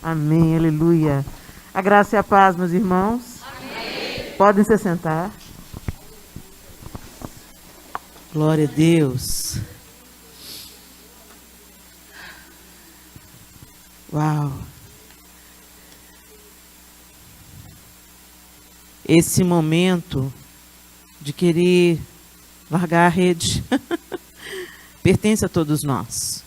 Amém, aleluia. A graça e a paz, meus irmãos. Amém. Podem se sentar. Glória a Deus. Uau. Esse momento de querer largar a rede pertence a todos nós.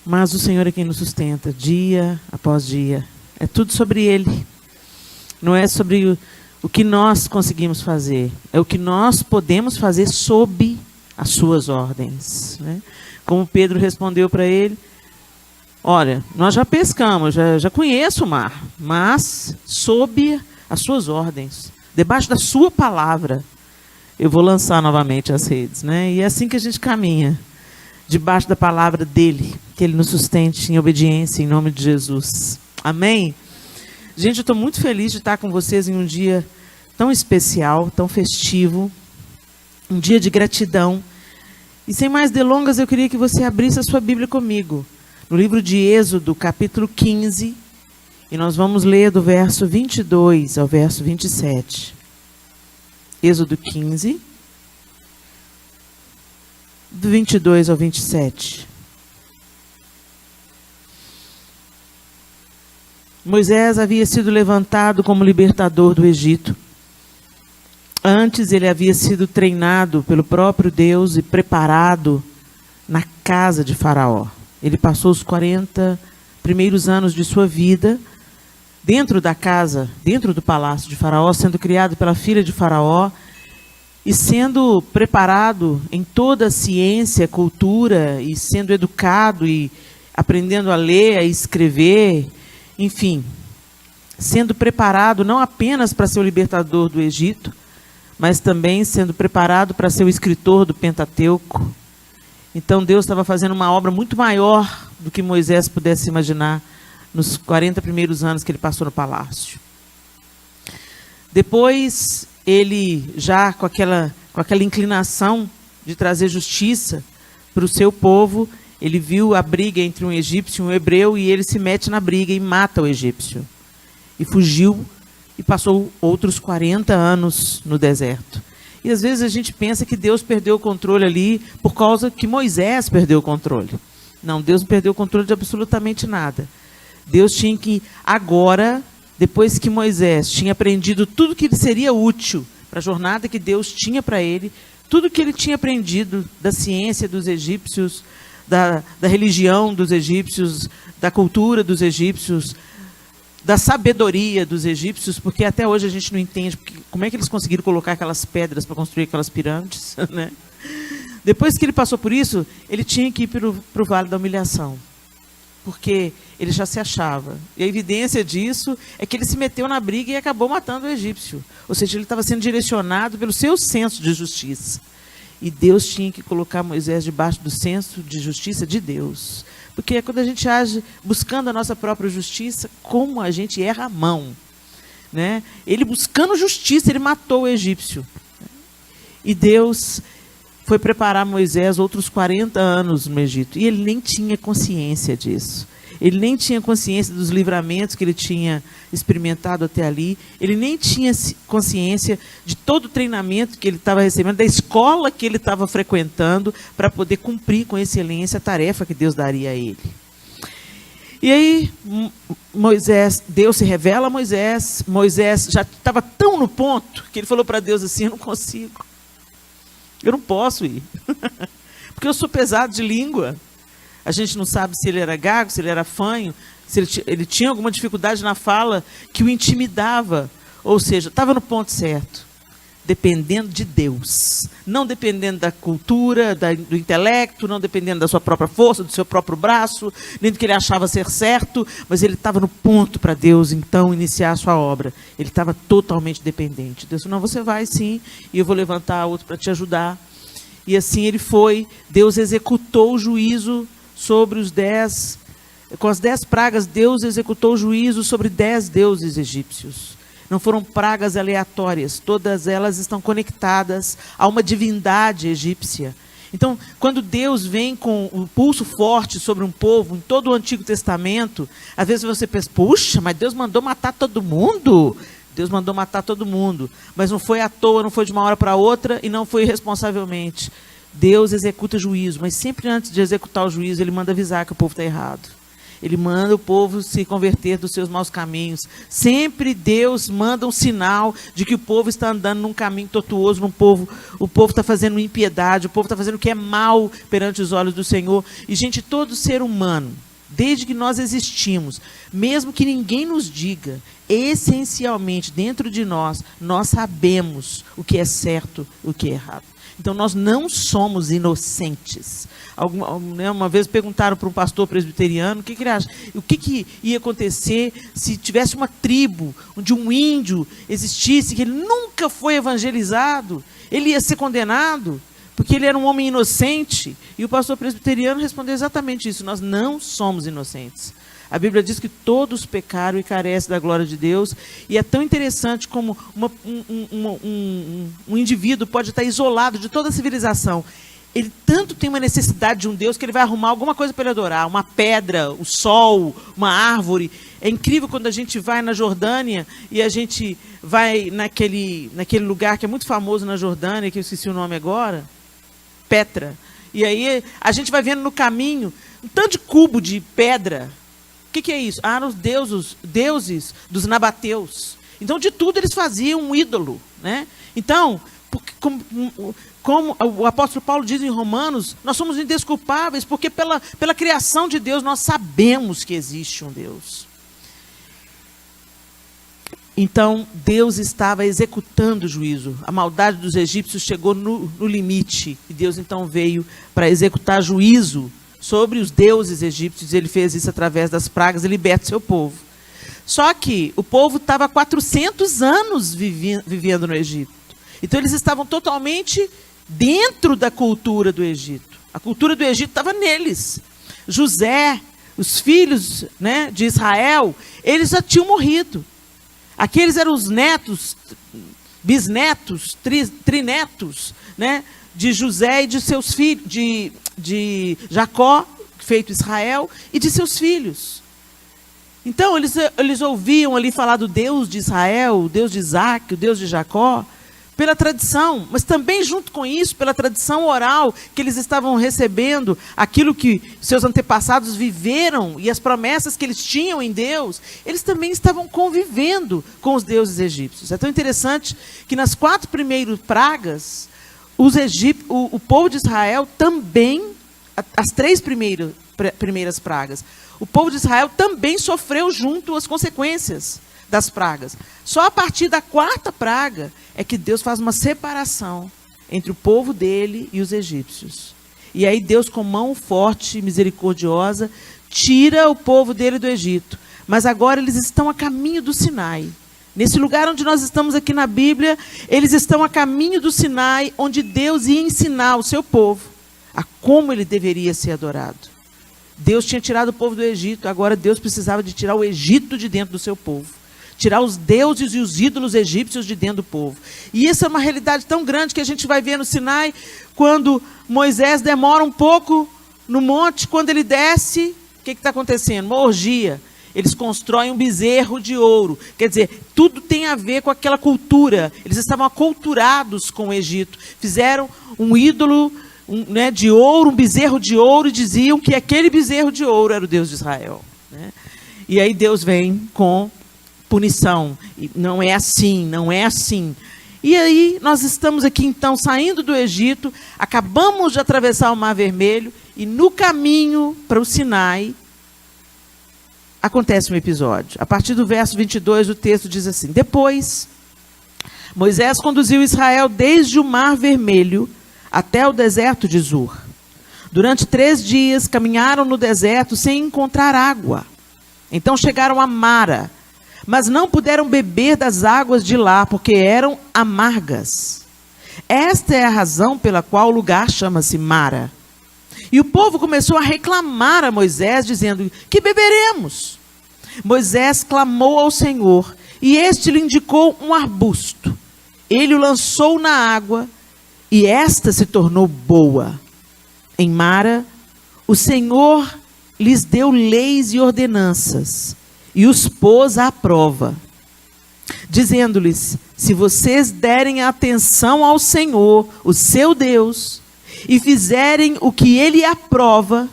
Mas o Senhor é quem nos sustenta, dia após dia. É tudo sobre Ele. Não é sobre o que nós conseguimos fazer. É o que nós podemos fazer sob as suas ordens. Né? Como Pedro respondeu para ele, olha, nós já pescamos, já conheço o mar, mas sob as suas ordens, debaixo da sua palavra, eu vou lançar novamente as redes. Né? E é assim que a gente caminha. Debaixo da palavra dele, que ele nos sustente em obediência, em nome de Jesus. Amém? Gente, eu estou muito feliz de estar com vocês em um dia tão especial, tão festivo, um dia de gratidão. E sem mais delongas, eu queria que você abrisse a sua Bíblia comigo, no livro de Êxodo, capítulo 15, e nós vamos ler do verso 22 ao verso 27. Êxodo 15, do 22 ao 27. Moisés havia sido levantado como libertador do Egito. Antes ele havia sido treinado pelo próprio Deus e preparado na casa de Faraó. Ele passou os 40 primeiros anos de sua vida dentro da casa, dentro do palácio de Faraó, sendo criado pela filha de Faraó, e sendo preparado em toda a ciência, cultura, e sendo educado e aprendendo a ler, a escrever, enfim, sendo preparado não apenas para ser o libertador do Egito, mas também sendo preparado para ser o escritor do Pentateuco. Então Deus estava fazendo uma obra muito maior do que Moisés pudesse imaginar nos 40 primeiros anos que ele passou no palácio. Depois, ele já com aquela inclinação de trazer justiça para o seu povo, ele viu a briga entre um egípcio e um hebreu, e ele se mete na briga e mata o egípcio. E fugiu e passou outros 40 anos no deserto. E às vezes a gente pensa que Deus perdeu o controle ali por causa que Moisés perdeu o controle. Não, Deus não perdeu o controle de absolutamente nada. Deus tinha que agora, depois que Moisés tinha aprendido tudo que lhe seria útil para a jornada que Deus tinha para ele, tudo que ele tinha aprendido da ciência dos egípcios, da religião dos egípcios, da cultura dos egípcios, da sabedoria dos egípcios, porque até hoje a gente não entende como é que eles conseguiram colocar aquelas pedras para construir aquelas pirâmides. Né? Depois que ele passou por isso, ele tinha que ir para o Vale da Humilhação, porque ele já se achava. E a evidência disso é que ele se meteu na briga e acabou matando o egípcio. Ou seja, ele estava sendo direcionado pelo seu senso de justiça. E Deus tinha que colocar Moisés debaixo do senso de justiça de Deus. Porque é quando a gente age buscando a nossa própria justiça, como a gente erra a mão. Né? Ele buscando justiça, ele matou o egípcio. E Deus foi preparar Moisés outros 40 anos no Egito. E ele nem tinha consciência disso. Ele nem tinha consciência dos livramentos que ele tinha experimentado até ali. Ele nem tinha consciência de todo o treinamento que ele estava recebendo, da escola que ele estava frequentando, para poder cumprir com excelência a tarefa que Deus daria a ele. E aí, Deus se revela a Moisés. Moisés já estava tão no ponto que ele falou para Deus assim: eu não consigo. Eu não posso ir. Porque eu sou pesado de língua. A gente não sabe se ele era gago, se ele era fanho, se ele tinha alguma dificuldade na fala que o intimidava. Ou seja, estava no ponto certo. Dependendo de Deus. Não dependendo da cultura, do intelecto, não dependendo da sua própria força, do seu próprio braço, nem do que ele achava ser certo, mas ele estava no ponto para Deus, então, iniciar a sua obra. Ele estava totalmente dependente. Deus falou: não, você vai sim, e eu vou levantar outro para te ajudar. E assim ele foi. Deus executou o juízo sobre os 10, com as 10 pragas, Deus executou o juízo sobre 10 deuses egípcios. Não foram pragas aleatórias, todas elas estão conectadas a uma divindade egípcia. Então, quando Deus vem com um pulso forte sobre um povo, em todo o Antigo Testamento, às vezes você pensa, puxa, mas Deus mandou matar todo mundo? Deus mandou matar todo mundo, mas não foi à toa, não foi de uma hora para outra e não foi irresponsavelmente. Deus executa juízo, mas sempre antes de executar o juízo, Ele manda avisar que o povo está errado. Ele manda o povo se converter dos seus maus caminhos. Sempre Deus manda um sinal de que o povo está andando num caminho tortuoso, o povo está fazendo impiedade, o povo está fazendo o que é mal perante os olhos do Senhor. E, gente, todo ser humano, desde que nós existimos, mesmo que ninguém nos diga, essencialmente, dentro de nós, nós sabemos o que é certo e o que é errado. Então, nós não somos inocentes. Uma vez perguntaram para um pastor presbiteriano o que ele acha, o que ia acontecer se tivesse uma tribo onde um índio existisse, que ele nunca foi evangelizado, ele ia ser condenado, porque ele era um homem inocente. E o pastor presbiteriano respondeu exatamente isso: nós não somos inocentes. A Bíblia diz que todos pecaram e carecem da glória de Deus. E é tão interessante como um indivíduo pode estar isolado de toda a civilização. Ele tanto tem uma necessidade de um Deus que ele vai arrumar alguma coisa para ele adorar. Uma pedra, o sol, uma árvore. É incrível quando a gente vai na Jordânia e a gente vai naquele lugar que é muito famoso na Jordânia, que eu esqueci o nome agora, Petra. E aí a gente vai vendo no caminho um tanto de cubo de pedra. O que é isso? Eram os deuses dos nabateus. Então, de tudo eles faziam um ídolo, né? Então, como o apóstolo Paulo diz em Romanos, nós somos indesculpáveis, porque pela criação de Deus nós sabemos que existe um Deus. Então, Deus estava executando o juízo. A maldade dos egípcios chegou no limite. E Deus então veio para executar juízo sobre os deuses egípcios. Ele fez isso através das pragas e liberta seu povo. Só que o povo estava há 400 anos vivendo no Egito. Então eles estavam totalmente dentro da cultura do Egito. A cultura do Egito estava neles. José, os filhos, né, de Israel, eles já tinham morrido. Aqueles eram os netos, bisnetos, trinetos, né, de José e de seus filhos, de Jacó, feito Israel, e de seus filhos. Então, eles ouviam ali falar do Deus de Israel, o Deus de Isaac, o Deus de Jacó, pela tradição, mas também junto com isso, pela tradição oral, que eles estavam recebendo, aquilo que seus antepassados viveram e as promessas que eles tinham em Deus, eles também estavam convivendo com os deuses egípcios. É tão interessante que nas 4 primeiras pragas, o povo de Israel também, as 3 primeiras pragas, o povo de Israel também sofreu junto as consequências das pragas. Só a partir da 4ª praga é que Deus faz uma separação entre o povo dele e os egípcios. E aí Deus, com mão forte e misericordiosa, tira o povo dele do Egito. Mas agora eles estão a caminho do Sinai. Nesse lugar onde nós estamos aqui na Bíblia, eles estão a caminho do Sinai, onde Deus ia ensinar o seu povo a como ele deveria ser adorado. Deus tinha tirado o povo do Egito, agora Deus precisava de tirar o Egito de dentro do seu povo. Tirar os deuses e os ídolos egípcios de dentro do povo. E isso é uma realidade tão grande que a gente vai ver no Sinai, quando Moisés demora um pouco no monte, quando ele desce, o que está acontecendo? Uma orgia. Eles constroem um bezerro de ouro. Quer dizer, tudo tem a ver com aquela cultura. Eles estavam aculturados com o Egito. Fizeram um ídolo de ouro, um bezerro de ouro, e diziam que aquele bezerro de ouro era o Deus de Israel. Né? E aí Deus vem com punição. E não é assim, não é assim. E aí nós estamos aqui então saindo do Egito, acabamos de atravessar o Mar Vermelho, e no caminho para o Sinai, acontece um episódio. A partir do verso 22, o texto diz assim: Depois, Moisés conduziu Israel desde o Mar Vermelho até o deserto de Zur. Durante 3 dias, caminharam no deserto sem encontrar água. Então chegaram a Mara, mas não puderam beber das águas de lá, porque eram amargas. Esta é a razão pela qual o lugar chama-se Mara. E o povo começou a reclamar a Moisés, dizendo: Que beberemos? Moisés clamou ao Senhor, e este lhe indicou um arbusto. Ele o lançou na água, e esta se tornou boa. Em Mara, o Senhor lhes deu leis e ordenanças e os pôs à prova, dizendo-lhes: se vocês derem atenção ao Senhor, o seu Deus, e fizerem o que ele aprova,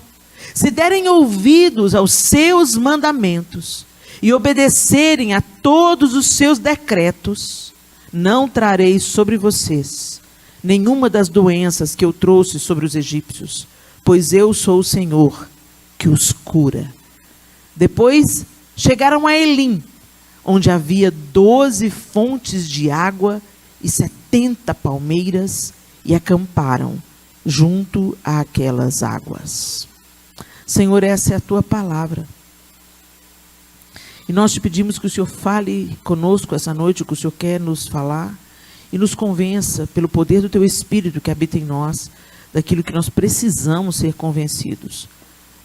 se derem ouvidos aos seus mandamentos e obedecerem a todos os seus decretos, não trarei sobre vocês nenhuma das doenças que eu trouxe sobre os egípcios, pois eu sou o Senhor que os cura. Depois chegaram a Elim, onde havia 12 fontes de água e 70 palmeiras, e acamparam junto àquelas águas. Senhor, essa é a tua palavra. E nós te pedimos que o Senhor fale conosco essa noite, o que o Senhor quer nos falar, e nos convença, pelo poder do teu Espírito que habita em nós, daquilo que nós precisamos ser convencidos.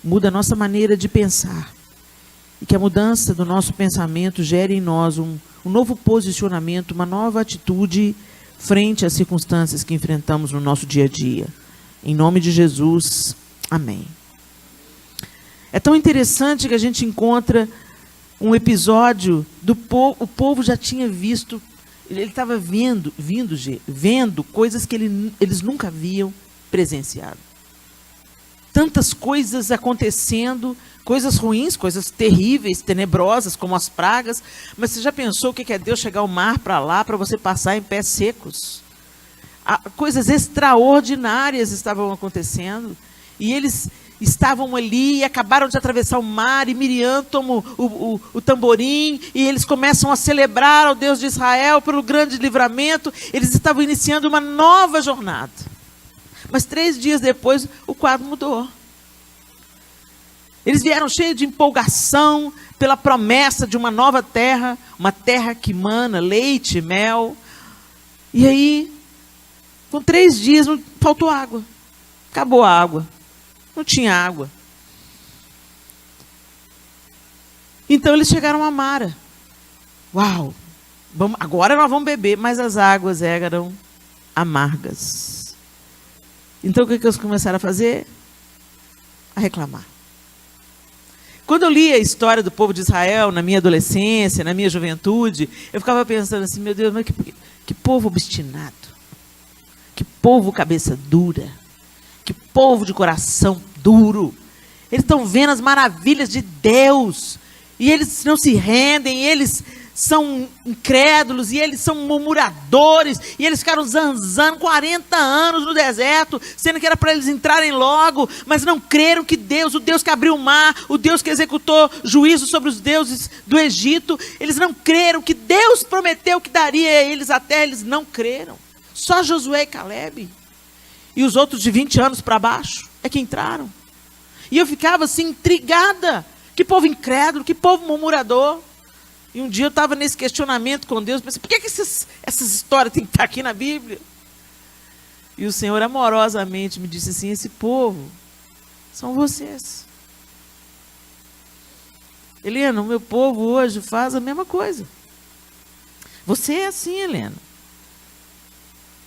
Muda a nossa maneira de pensar, e que a mudança do nosso pensamento gere em nós um novo posicionamento, uma nova atitude frente às circunstâncias que enfrentamos no nosso dia a dia. Em nome de Jesus, amém. É tão interessante que a gente encontra um episódio do povo, o povo já tinha visto, ele estava vendo coisas que eles nunca haviam presenciado. Tantas coisas acontecendo, coisas ruins, coisas terríveis, tenebrosas, como as pragas. Mas você já pensou o que é Deus chegar o mar para lá, para você passar em pés secos? Coisas extraordinárias estavam acontecendo. E eles estavam ali e acabaram de atravessar o mar, e Miriam toma o tamborim, e eles começam a celebrar ao Deus de Israel pelo grande livramento. Eles estavam iniciando uma nova jornada. Mas 3 dias depois, o quadro mudou. Eles vieram cheios de empolgação pela promessa de uma nova terra, uma terra que mana leite e mel. E aí, com 3 dias, faltou água. Acabou a água. Não tinha água. Então eles chegaram a Mara. Uau! Agora nós vamos beber, mas as águas eram amargas. Então o que eles começaram a fazer? A reclamar. Quando eu li a história do povo de Israel, na minha adolescência, na minha juventude, eu ficava pensando assim, meu Deus, mas que povo obstinado. Que povo cabeça dura. Que povo de coração duro. Eles estão vendo as maravilhas de Deus. E eles não se rendem, eles são incrédulos, e eles são murmuradores, e eles ficaram zanzando 40 anos no deserto, sendo que era para eles entrarem logo, mas não creram que Deus, o Deus que abriu o mar, o Deus que executou juízo sobre os deuses do Egito, eles não creram que Deus prometeu que daria a eles a terra, eles não creram. Só Josué e Calebe, e os outros de 20 anos para baixo, é que entraram. E eu ficava assim, intrigada, que povo incrédulo, que povo murmurador. E um dia eu estava nesse questionamento com Deus, pensei, por que essas histórias têm que estar aqui na Bíblia? E o Senhor amorosamente me disse assim, esse povo são vocês. Helena, o meu povo hoje faz a mesma coisa. Você é assim, Helena.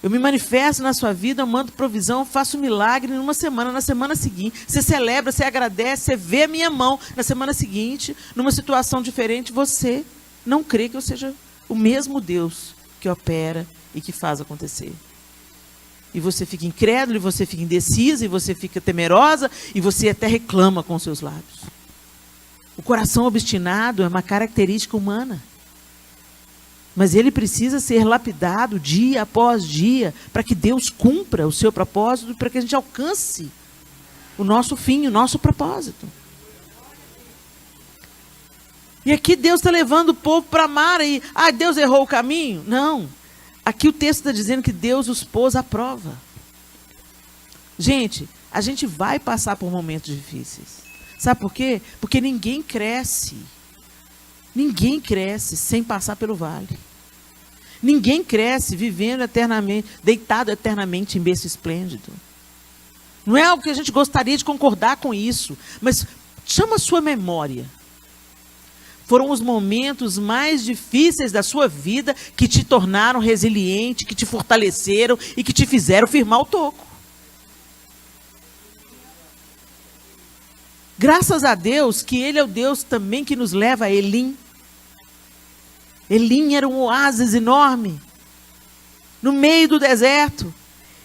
Eu me manifesto na sua vida, eu mando provisão, eu faço milagre numa semana, na semana seguinte. Você celebra, você agradece, você vê a minha mão. Na semana seguinte, numa situação diferente, você não crê que eu seja o mesmo Deus que opera e que faz acontecer. E você fica incrédulo, e você fica indecisa, e você fica temerosa, e você até reclama com seus lábios. O coração obstinado é uma característica humana. Mas ele precisa ser lapidado dia após dia, para que Deus cumpra o seu propósito, para que a gente alcance o nosso fim, o nosso propósito. E aqui Deus está levando o povo para Mara e, Deus errou o caminho? Não. Aqui o texto está dizendo que Deus os pôs à prova. Gente, a gente vai passar por momentos difíceis. Sabe por quê? Porque ninguém cresce. Ninguém cresce sem passar pelo vale. Ninguém cresce vivendo eternamente, deitado eternamente em berço esplêndido. Não é algo que a gente gostaria de concordar com isso, mas chama a sua memória. Foram os momentos mais difíceis da sua vida que te tornaram resiliente, que te fortaleceram e que te fizeram firmar o toco. Graças a Deus que Ele é o Deus também que nos leva a Elim. Elim era um oásis enorme, no meio do deserto.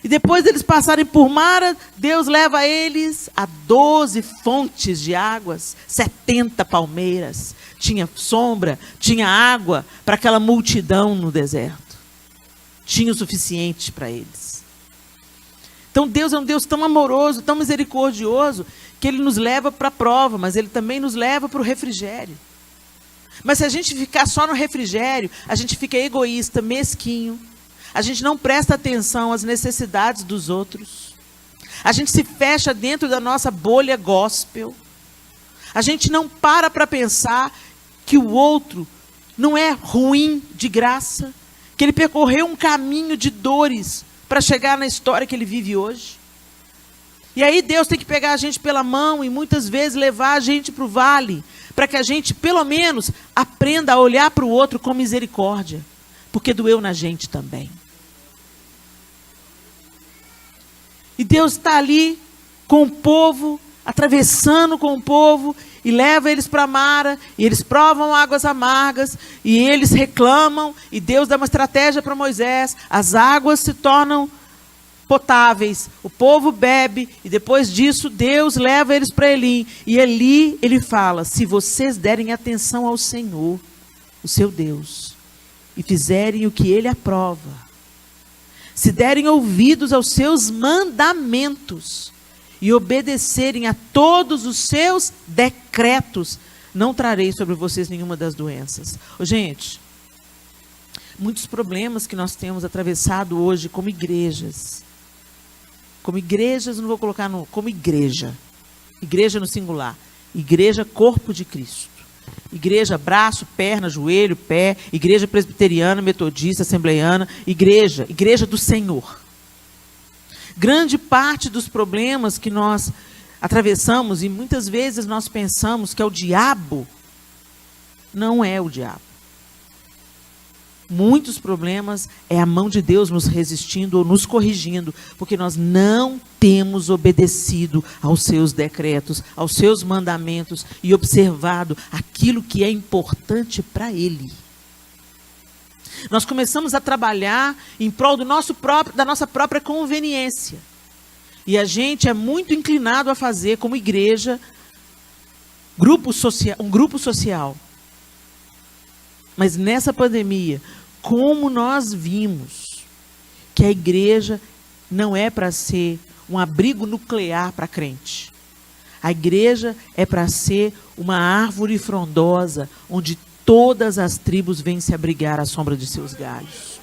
E depois deles passarem por Mara, Deus leva eles a 12 fontes de águas, 70 palmeiras. Tinha sombra, tinha água para aquela multidão no deserto. Tinha o suficiente para eles. Então Deus é um Deus tão amoroso, tão misericordioso, que Ele nos leva para a prova, mas Ele também nos leva para o refrigério. Mas se a gente ficar só no refrigério, a gente fica egoísta, mesquinho. A gente não presta atenção às necessidades dos outros. A gente se fecha dentro da nossa bolha gospel. A gente não para pensar que o outro não é ruim de graça, que ele percorreu um caminho de dores para chegar na história que ele vive hoje. E aí Deus tem que pegar a gente pela mão e muitas vezes levar a gente para o vale, para que a gente, pelo menos, aprenda a olhar para o outro com misericórdia, porque doeu na gente também. E Deus está ali com o povo, atravessando com o povo, e leva eles para Mara, e eles provam águas amargas, e eles reclamam, e Deus dá uma estratégia para Moisés, as águas se tornam potáveis, o povo bebe, e depois disso Deus leva eles para Elim, e ali ele fala: se vocês derem atenção ao Senhor, o seu Deus, e fizerem o que Ele aprova, se derem ouvidos aos seus mandamentos, e obedecerem a todos os seus decretos, não trarei sobre vocês nenhuma das doenças. Gente, muitos problemas que nós temos atravessado hoje como igrejas, não vou colocar como igreja no singular, igreja corpo de Cristo, igreja braço, perna, joelho, pé, igreja presbiteriana, metodista, assembleiana, igreja do Senhor. Grande parte dos problemas que nós atravessamos, e muitas vezes nós pensamos que é o diabo, não é o diabo. Muitos problemas é a mão de Deus nos resistindo ou nos corrigindo, porque nós não temos obedecido aos seus decretos, aos seus mandamentos e observado aquilo que é importante para Ele. Nós começamos a trabalhar em prol da nossa própria conveniência. E a gente é muito inclinado a fazer, como igreja, um grupo social. Mas nessa pandemia, como nós vimos que a igreja não é para ser um abrigo nuclear para crente. A igreja é para ser uma árvore frondosa, onde todas as tribos vêm se abrigar à sombra de seus galhos.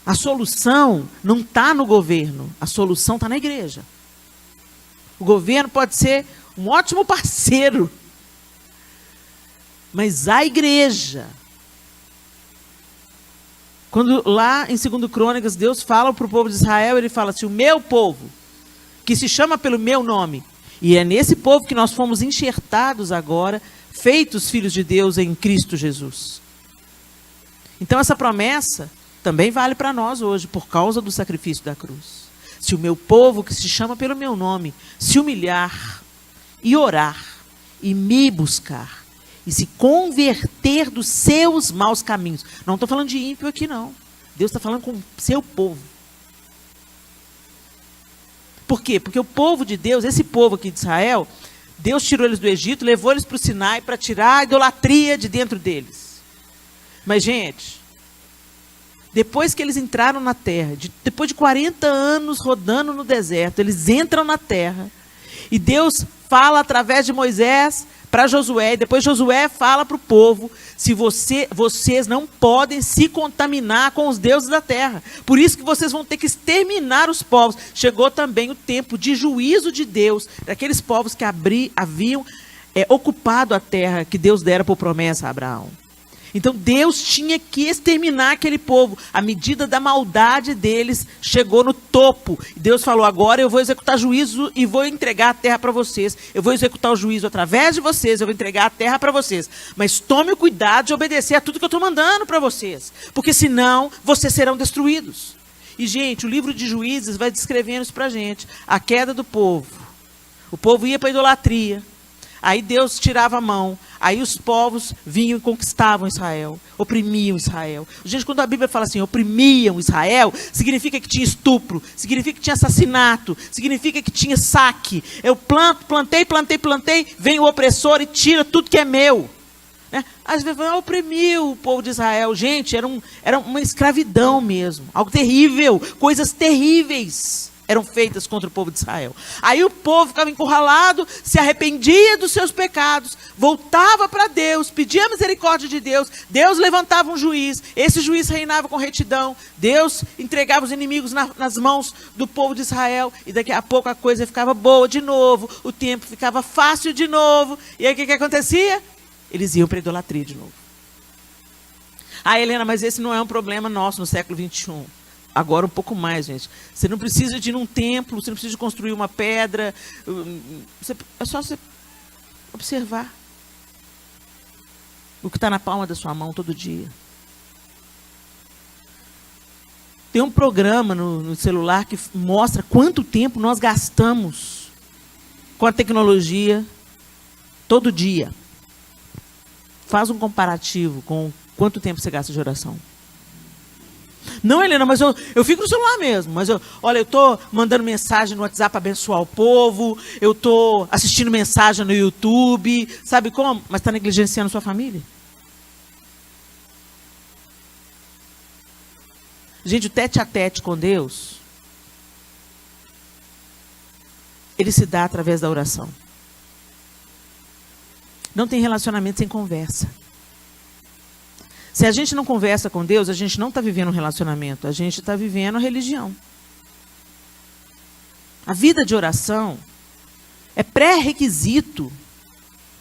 A solução não está no governo, a solução está na igreja. O governo pode ser um ótimo parceiro, mas a igreja, quando lá em 2 Crônicas, Deus fala para o povo de Israel, Ele fala assim: o meu povo, que se chama pelo meu nome, e é nesse povo que nós fomos enxertados agora, feitos filhos de Deus em Cristo Jesus. Então essa promessa também vale para nós hoje, por causa do sacrifício da cruz. Se o meu povo, que se chama pelo meu nome, se humilhar e orar e me buscar e se converter dos seus maus caminhos. Não estou falando de ímpio aqui, não. Deus está falando com o seu povo. Por quê? Porque o povo de Deus, esse povo aqui de Israel, Deus tirou eles do Egito, levou eles para o Sinai para tirar a idolatria de dentro deles. Mas, gente, depois que eles entraram na terra, depois de 40 anos rodando no deserto, eles entram na terra, e Deus fala através de Moisés para Josué, e depois Josué fala para o povo: se vocês não podem se contaminar com os deuses da terra, por isso que vocês vão ter que exterminar os povos. Chegou também o tempo de juízo de Deus, daqueles povos que haviam ocupado a terra que Deus dera por promessa a Abraão. Então Deus tinha que exterminar aquele povo. A medida da maldade deles chegou no topo. Deus falou: agora eu vou executar juízo e vou entregar a terra para vocês. Eu vou executar o juízo através de vocês, eu vou entregar a terra para vocês. Mas tome o cuidado de obedecer a tudo que eu estou mandando para vocês, porque senão vocês serão destruídos. E, gente, o livro de Juízes vai descrevendo isso para a gente. A queda do povo, O povo ia para a idolatria. Aí Deus tirava a mão. Aí os povos vinham e conquistavam Israel. Oprimiam Israel. Gente, quando a Bíblia fala assim, oprimiam Israel, significa que tinha estupro, significa que tinha assassinato, significa que tinha saque. Eu planto, plantei, vem o opressor e tira tudo que é meu. Né? Às vezes, oprimiu o povo de Israel. Gente, era uma escravidão mesmo. Algo terrível. Coisas terríveis eram feitas contra o povo de Israel. Aí o povo ficava encurralado, se arrependia dos seus pecados, voltava para Deus, pedia a misericórdia de Deus, Deus levantava um juiz, esse juiz reinava com retidão, Deus entregava os inimigos nas mãos do povo de Israel, e daqui a pouco a coisa ficava boa de novo, o tempo ficava fácil de novo, e aí o que acontecia? Eles iam para a idolatria de novo. Ah, Helena, mas esse não é um problema nosso no século XXI. Agora um pouco mais, gente. Você não precisa de ir num templo, você não precisa de construir uma pedra. É só você observar o que está na palma da sua mão todo dia. Tem um programa no celular que mostra quanto tempo nós gastamos com a tecnologia todo dia. Faz um comparativo com quanto tempo você gasta de oração. Não, Helena, mas eu fico no celular mesmo. Mas eu estou mandando mensagem no WhatsApp para abençoar o povo. Eu estou assistindo mensagem no YouTube. Sabe como? Mas está negligenciando sua família. Gente, o tete a tete com Deus, ele se dá através da oração. Não tem relacionamento sem conversa. Se a gente não conversa com Deus, a gente não está vivendo um relacionamento, a gente está vivendo a religião. A vida de oração é pré-requisito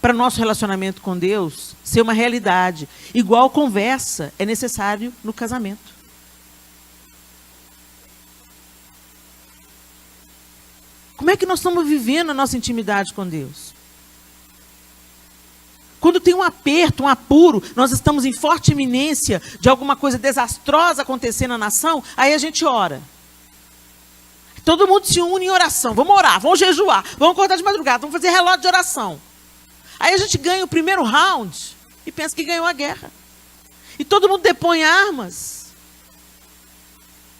para nosso relacionamento com Deus ser uma realidade. Igual conversa é necessário no casamento. Como é que nós estamos vivendo a nossa intimidade com Deus? Quando tem um aperto, um apuro, nós estamos em forte iminência de alguma coisa desastrosa acontecer na nação, aí a gente ora. Todo mundo se une em oração. Vamos orar, vamos jejuar, vamos acordar de madrugada, vamos fazer relógio de oração. Aí a gente ganha o primeiro round e pensa que ganhou a guerra. E todo mundo depõe armas.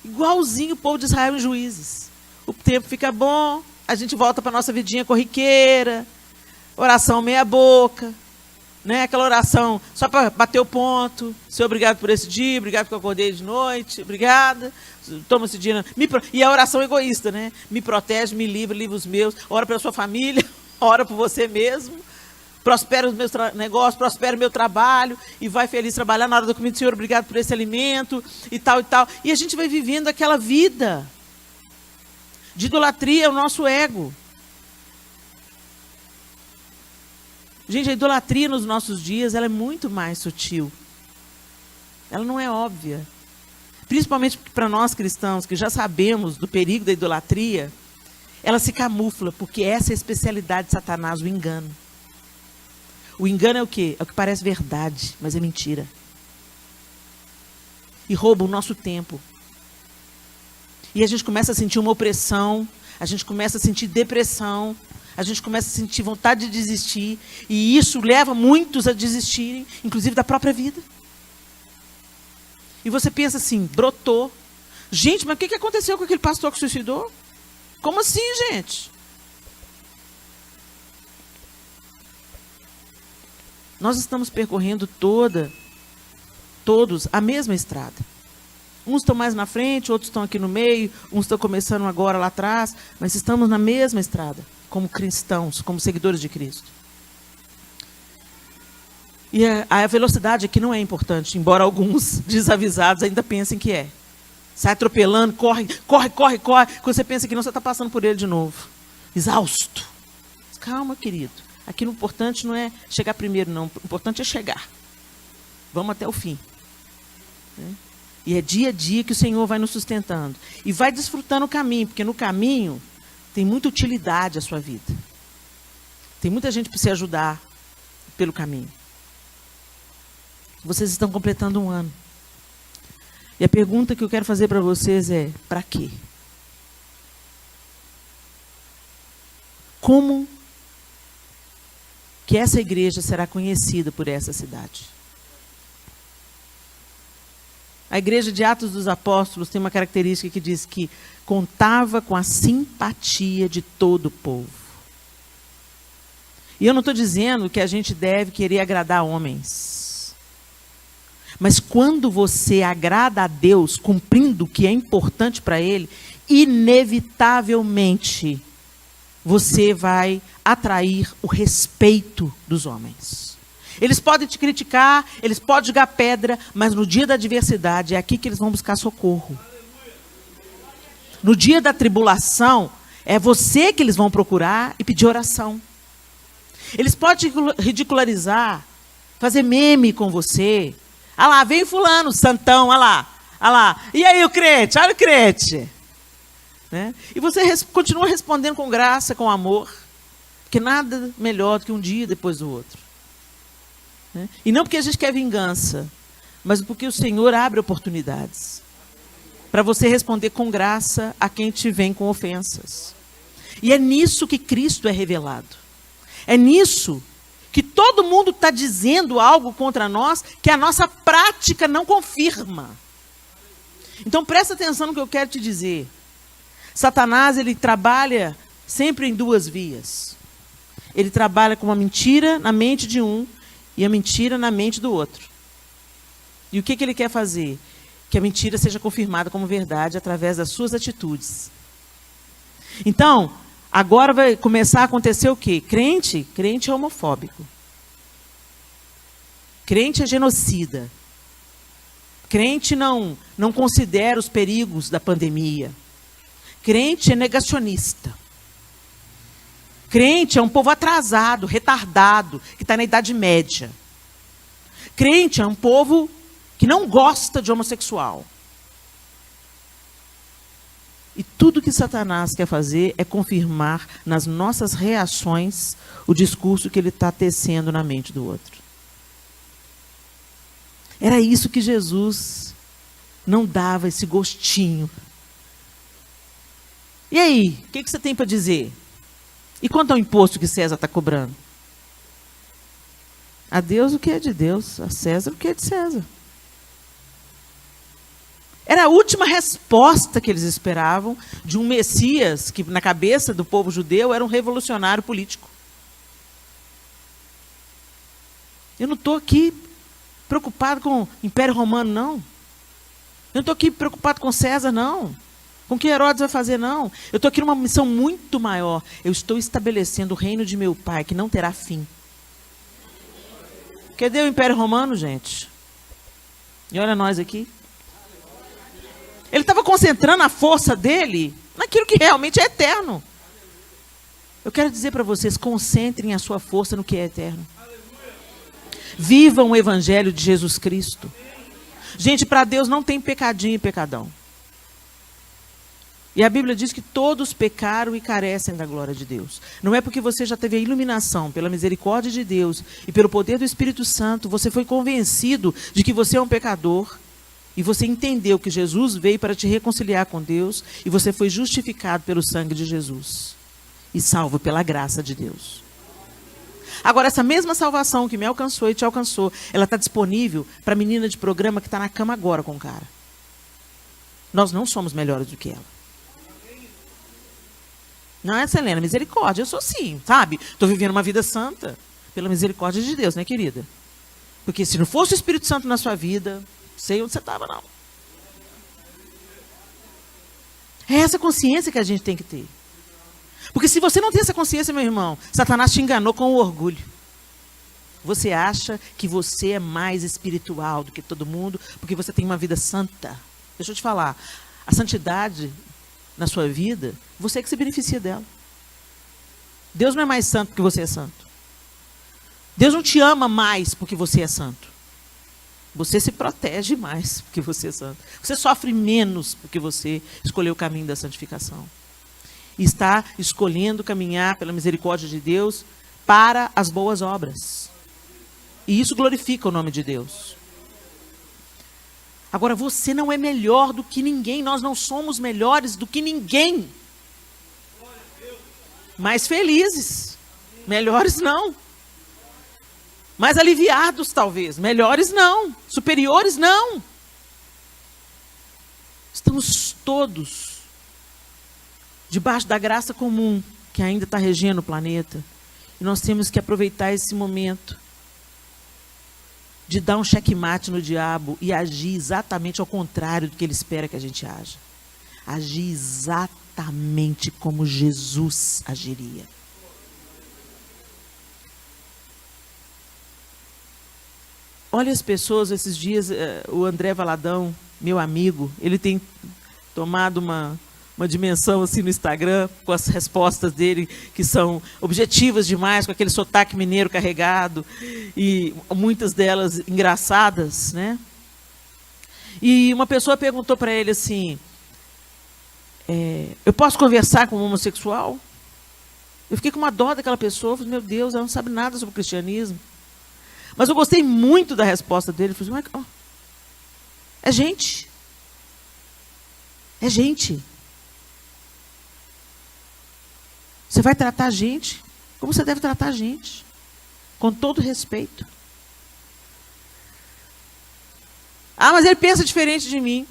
Igualzinho o povo de Israel em Juízes. O tempo fica bom, a gente volta para a nossa vidinha corriqueira, oração meia boca. Né? Aquela oração só para bater o ponto. Senhor, obrigado por esse dia, obrigado que eu acordei de noite, obrigada. Toma esse dia. E a oração egoísta, né? Me protege, me livra, livra os meus. Ora pela sua família, ora por você mesmo. Prospera os meus negócios, prospera o meu trabalho. E vai feliz trabalhar na hora da comida. Senhor, obrigado por esse alimento e tal e tal. E a gente vai vivendo aquela vida de idolatria, o nosso ego. Gente, a idolatria nos nossos dias, ela é muito mais sutil. Ela não é óbvia. Principalmente para nós cristãos, que já sabemos do perigo da idolatria, ela se camufla, porque essa é a especialidade de Satanás, o engano. O engano é o quê? É o que parece verdade, mas é mentira. E rouba o nosso tempo. E a gente começa a sentir uma opressão, a gente começa a sentir depressão, a gente começa a sentir vontade de desistir, e isso leva muitos a desistirem, inclusive da própria vida. E você pensa assim, brotou. Gente, mas o que aconteceu com aquele pastor que suicidou? Como assim, gente? Nós estamos percorrendo todos a mesma estrada. Uns estão mais na frente, outros estão aqui no meio, uns estão começando agora lá atrás, mas estamos na mesma estrada, como cristãos, como seguidores de Cristo. E a velocidade aqui não é importante, embora alguns desavisados ainda pensem que é. Sai atropelando, corre. Quando você pensa que não, você está passando por ele de novo. Exausto. Calma, querido. Aqui o importante não é chegar primeiro, não. O importante é chegar. Vamos até o fim. E é dia a dia que o Senhor vai nos sustentando. E vai desfrutando o caminho, porque no caminho tem muita utilidade a sua vida. Tem muita gente para se ajudar pelo caminho. Vocês estão completando um ano. E a pergunta que eu quero fazer para vocês é, para quê? Como que essa igreja será conhecida por essa cidade? A igreja de Atos dos Apóstolos tem uma característica que diz que contava com a simpatia de todo o povo. E eu não estou dizendo que a gente deve querer agradar homens. Mas quando você agrada a Deus, cumprindo o que é importante para Ele, inevitavelmente você vai atrair o respeito dos homens. Eles podem te criticar, eles podem jogar pedra, mas no dia da adversidade é aqui que eles vão buscar socorro. No dia da tribulação, é você que eles vão procurar e pedir oração. Eles podem ridicularizar, fazer meme com você. Ah lá, vem fulano, santão, ah lá. E aí o crente, olha o crente. Né? E você continua respondendo com graça, com amor. Porque nada melhor do que um dia depois do outro. Né? E não porque a gente quer vingança, mas porque o Senhor abre oportunidades para você responder com graça a quem te vem com ofensas. E é nisso que Cristo é revelado. É nisso que todo mundo está dizendo algo contra nós que a nossa prática não confirma. Então presta atenção no que eu quero te dizer. Satanás, ele trabalha sempre em duas vias. Ele trabalha com uma mentira na mente de um e a mentira na mente do outro. E o que ele quer fazer? Que a mentira seja confirmada como verdade através das suas atitudes. Então, agora vai começar a acontecer o quê? Crente é homofóbico. Crente é genocida. Crente não considera os perigos da pandemia. Crente é negacionista. Crente é um povo atrasado, retardado, que está na Idade Média. Crente é um povo que não gosta de homossexual. E tudo que Satanás quer fazer é confirmar nas nossas reações o discurso que ele está tecendo na mente do outro. Era isso que Jesus não dava, esse gostinho. E aí, o que você tem para dizer? E quanto ao imposto que César está cobrando? A Deus o que é de Deus, a César o que é de César. Era a última resposta que eles esperavam de um Messias que, na cabeça do povo judeu, era um revolucionário político. Eu não estou aqui preocupado com o Império Romano, não. Eu não estou aqui preocupado com César, não. Com o que Herodes vai fazer, não. Eu estou aqui numa missão muito maior. Eu estou estabelecendo o reino de meu Pai, que não terá fim. Cadê o Império Romano, gente? E olha nós aqui. Ele estava concentrando a força dele naquilo que realmente é eterno. Eu quero dizer para vocês, concentrem a sua força no que é eterno. Vivam o Evangelho de Jesus Cristo. Gente, para Deus não tem pecadinho e pecadão. E a Bíblia diz que todos pecaram e carecem da glória de Deus. Não é porque você já teve a iluminação pela misericórdia de Deus e pelo poder do Espírito Santo, você foi convencido de que você é um pecador e você entendeu que Jesus veio para te reconciliar com Deus e você foi justificado pelo sangue de Jesus e salvo pela graça de Deus. Agora, essa mesma salvação que me alcançou e te alcançou, ela está disponível para a menina de programa que está na cama agora com o cara. Nós não somos melhores do que ela. Não é, Selena? Misericórdia. Eu sou sim, sabe? Estou vivendo uma vida santa pela misericórdia de Deus, né, querida? Porque se não fosse o Espírito Santo na sua vida, não sei onde você estava, não. É essa consciência que a gente tem que ter. Porque se você não tem essa consciência, meu irmão, Satanás te enganou com o orgulho. Você acha que você é mais espiritual do que todo mundo, porque você tem uma vida santa. Deixa eu te falar, a santidade na sua vida, você que se beneficia dela. Deus não é mais santo porque você é santo. Deus não te ama mais porque você é santo. Você se protege mais porque você é santo. Você sofre menos porque você escolheu o caminho da santificação. E está escolhendo caminhar pela misericórdia de Deus para as boas obras. E isso glorifica o nome de Deus. Agora, você não é melhor do que ninguém. Nós não somos melhores do que ninguém. mais felizes. Melhores não. Mais aliviados, talvez. Melhores não. Superiores não. Estamos todos debaixo da graça comum que ainda está regendo o planeta. E nós temos que aproveitar esse momento de dar um checkmate no diabo e agir exatamente ao contrário do que ele espera que a gente haja. Agir exatamente como Jesus agiria. Olha as pessoas, esses dias, o André Valadão, meu amigo, ele tem tomado uma dimensão assim no Instagram, com as respostas dele, que são objetivas demais, com aquele sotaque mineiro carregado, e muitas delas engraçadas, né? E uma pessoa perguntou para ele assim, eu posso conversar com um homossexual? Eu fiquei com uma dó daquela pessoa, falei, meu Deus, ela não sabe nada sobre o cristianismo. Mas eu gostei muito da resposta dele, eu falei, é gente. É gente. Você vai tratar a gente como você deve tratar a gente. Com todo respeito. Ah, mas ele pensa diferente de mim.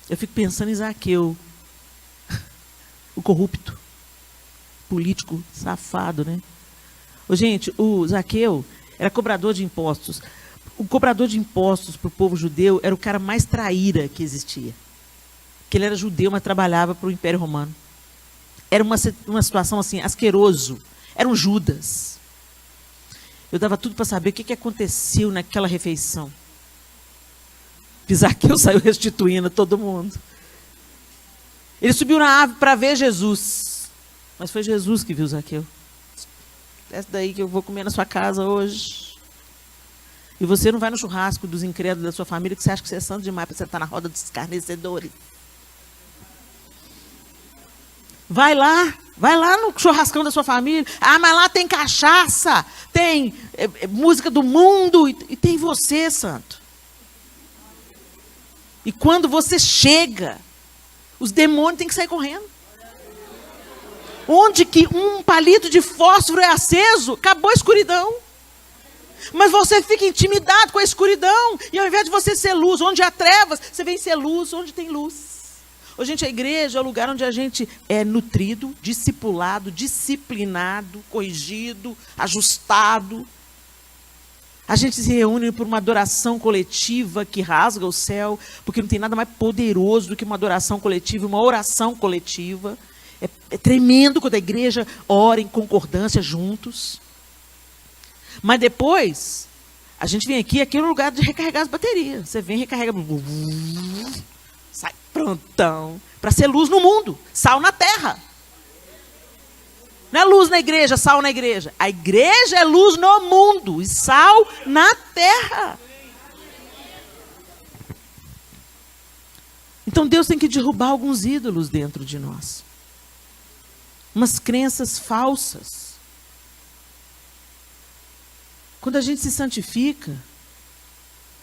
Eu fico pensando em Zaqueu. O corrupto. Político safado, né? Gente, o Zaqueu era cobrador de impostos. O cobrador de impostos para o povo judeu era o cara mais traíra que existia. Que ele era judeu, mas trabalhava para o Império Romano. Era uma situação assim, asqueroso. Era um Judas. Eu dava tudo para saber o que aconteceu naquela refeição. Que Zaqueu saiu restituindo a todo mundo. Ele subiu na árvore para ver Jesus. Mas foi Jesus que viu Zaqueu. Desce daí que eu vou comer na sua casa hoje. E você não vai no churrasco dos incrédulos da sua família, que você acha que você é santo demais para você estar na roda dos escarnecedores. Vai lá no churrascão da sua família. Ah, mas lá tem cachaça, tem música do mundo, e tem você, santo. E quando você chega, os demônios têm que sair correndo. Onde que um palito de fósforo é aceso, acabou a escuridão. Mas você fica intimidado com a escuridão. E ao invés de você ser luz, onde há trevas, você vem ser luz onde tem luz. Gente, a igreja é o lugar onde a gente é nutrido, discipulado, disciplinado, corrigido, ajustado. A gente se reúne por uma adoração coletiva que rasga o céu, porque não tem nada mais poderoso do que uma adoração coletiva, uma oração coletiva. É tremendo quando a igreja ora em concordância juntos. Mas depois, a gente vem aqui é um lugar de recarregar as baterias. Você vem e recarrega, sai prontão, para ser luz no mundo, sal na terra. Não é luz na igreja, sal na igreja. A igreja é luz no mundo e sal na terra. Então Deus tem que derrubar alguns ídolos dentro de nós. Umas crenças falsas. Quando a gente se santifica,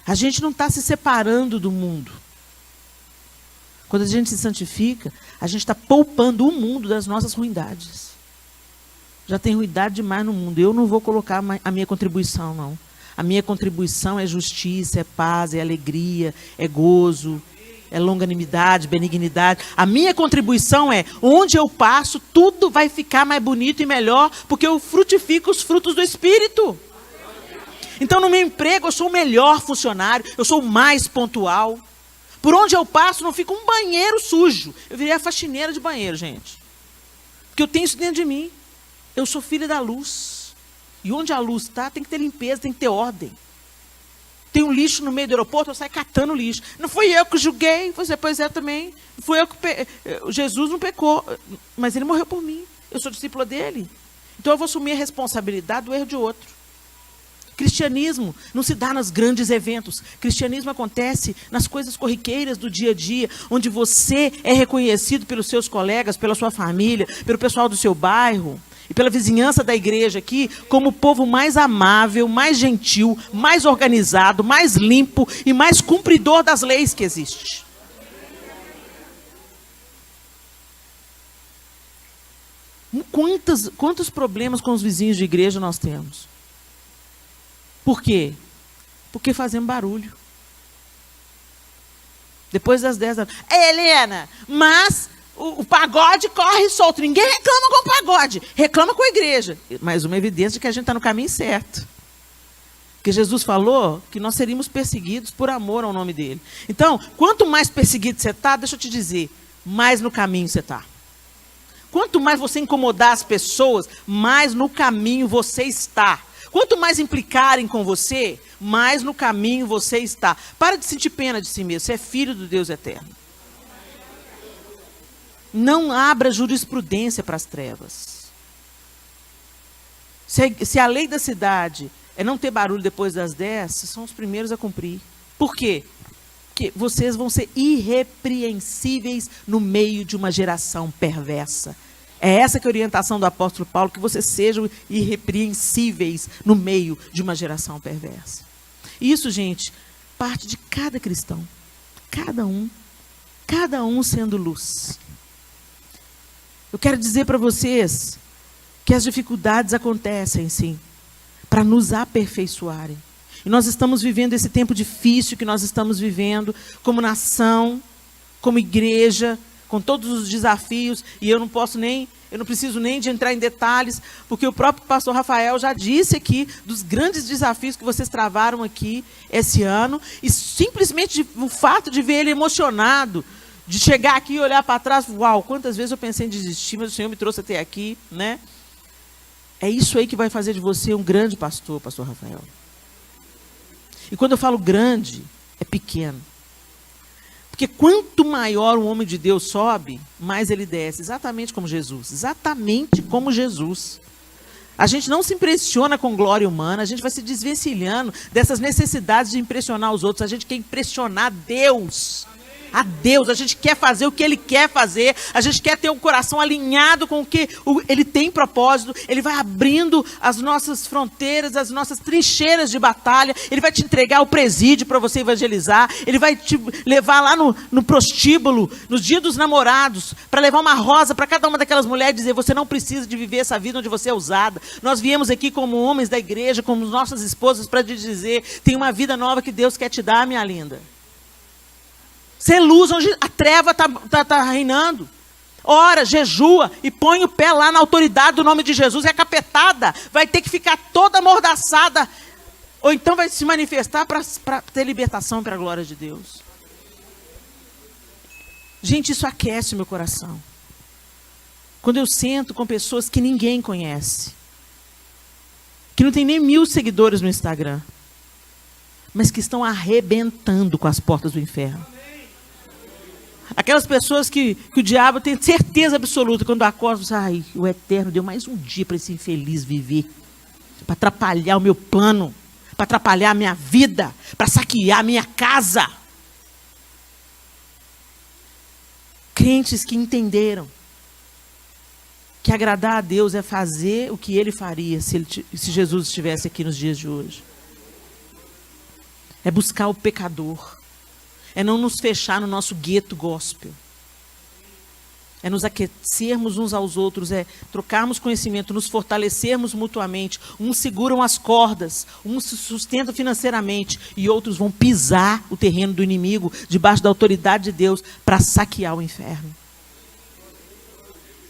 a gente não está se separando do mundo. Quando a gente se santifica, a gente está poupando o mundo das nossas ruindades. Já tem ruindade demais no mundo. Eu não vou colocar a minha contribuição, não. A minha contribuição é justiça, é paz, é alegria, é gozo, é longanimidade, benignidade. A minha contribuição é, onde eu passo, tudo vai ficar mais bonito e melhor, porque eu frutifico os frutos do Espírito. Então, no meu emprego, eu sou o melhor funcionário, eu sou o mais pontual. Por onde eu passo, não fica um banheiro sujo. Eu virei a faxineira de banheiro, gente. Porque eu tenho isso dentro de mim. Eu sou filha da luz. E onde a luz está, tem que ter limpeza, tem que ter ordem. Tem um lixo no meio do aeroporto, eu saio catando lixo. Não fui eu que julguei, você, pois é, também. Não fui eu que Jesus não pecou, mas ele morreu por mim. Eu sou discípula dele. Então eu vou assumir a responsabilidade do erro de outro. Cristianismo não se dá nos grandes eventos. Cristianismo acontece nas coisas corriqueiras do dia a dia, onde você é reconhecido pelos seus colegas, pela sua família, pelo pessoal do seu bairro e pela vizinhança da igreja aqui, como o povo mais amável, mais gentil, mais organizado, mais limpo e mais cumpridor das leis que existe. Quantos problemas com os vizinhos de igreja nós temos? Por quê? Porque fazemos barulho. Depois das 10 da noite. Helena, mas o pagode corre solto. Ninguém reclama com o pagode. Reclama com a igreja. Mais uma evidência de que a gente está no caminho certo. Porque Jesus falou que nós seríamos perseguidos por amor ao nome dele. Então, quanto mais perseguido você está, deixa eu te dizer, mais no caminho você está. Quanto mais você incomodar as pessoas, mais no caminho você está. Quanto mais implicarem com você, mais no caminho você está. Para de sentir pena de si mesmo. Você é filho do Deus eterno. Não abra jurisprudência para as trevas. Se a lei da cidade é não ter barulho depois das 10, são os primeiros a cumprir. Por quê? Porque vocês vão ser irrepreensíveis no meio de uma geração perversa. É essa que é a orientação do apóstolo Paulo, que vocês sejam irrepreensíveis no meio de uma geração perversa. Isso, gente, parte de cada cristão. Cada um sendo luz. Eu quero dizer para vocês que as dificuldades acontecem, sim, para nos aperfeiçoarem. E nós estamos vivendo esse tempo difícil que nós estamos vivendo, como nação, como igreja, com todos os desafios, e eu não preciso nem de entrar em detalhes, porque o próprio pastor Rafael já disse aqui dos grandes desafios que vocês travaram aqui esse ano, e simplesmente o fato de ver ele emocionado, de chegar aqui e olhar para trás, uau, quantas vezes eu pensei em desistir, mas o Senhor me trouxe até aqui, né? É isso aí que vai fazer de você um grande pastor, pastor Rafael. E quando eu falo grande, é pequeno. Porque quanto maior um homem de Deus sobe, mais ele desce. Exatamente como Jesus. Exatamente como Jesus. A gente não se impressiona com glória humana, a gente vai se desvencilhando dessas necessidades de impressionar os outros. A gente quer impressionar Deus. A Deus, a gente quer fazer o que Ele quer fazer, a gente quer ter um coração alinhado com o que Ele tem propósito. Ele vai abrindo as nossas fronteiras, as nossas trincheiras de batalha. Ele vai te entregar o presídio para você evangelizar. Ele vai te levar lá no prostíbulo, no dia dos namorados, para levar uma rosa para cada uma daquelas mulheres e dizer: você não precisa de viver essa vida onde você é usada. Nós viemos aqui como homens da igreja, como nossas esposas, para te dizer: tem uma vida nova que Deus quer te dar, minha linda. Ser luz onde a treva está reinando. Ora, jejua e põe o pé lá na autoridade do nome de Jesus. E a capetada vai ter que ficar toda amordaçada. Ou então vai se manifestar para ter libertação para a glória de Deus. Gente, isso aquece o meu coração. Quando eu sento com pessoas que ninguém conhece. Que não tem nem 1000 seguidores no Instagram. Mas que estão arrebentando com as portas do inferno. Aquelas pessoas que o diabo tem certeza absoluta, quando acorda, ai, o Eterno deu mais um dia para esse infeliz viver, para atrapalhar o meu plano, para atrapalhar a minha vida, para saquear a minha casa. Crentes que entenderam que agradar a Deus é fazer o que Ele faria se Jesus estivesse aqui nos dias de hoje. É buscar o pecador. É não nos fechar no nosso gueto gospel. É nos aquecermos uns aos outros, é trocarmos conhecimento, nos fortalecermos mutuamente. Uns seguram as cordas, uns se sustentam financeiramente e outros vão pisar o terreno do inimigo, debaixo da autoridade de Deus, para saquear o inferno.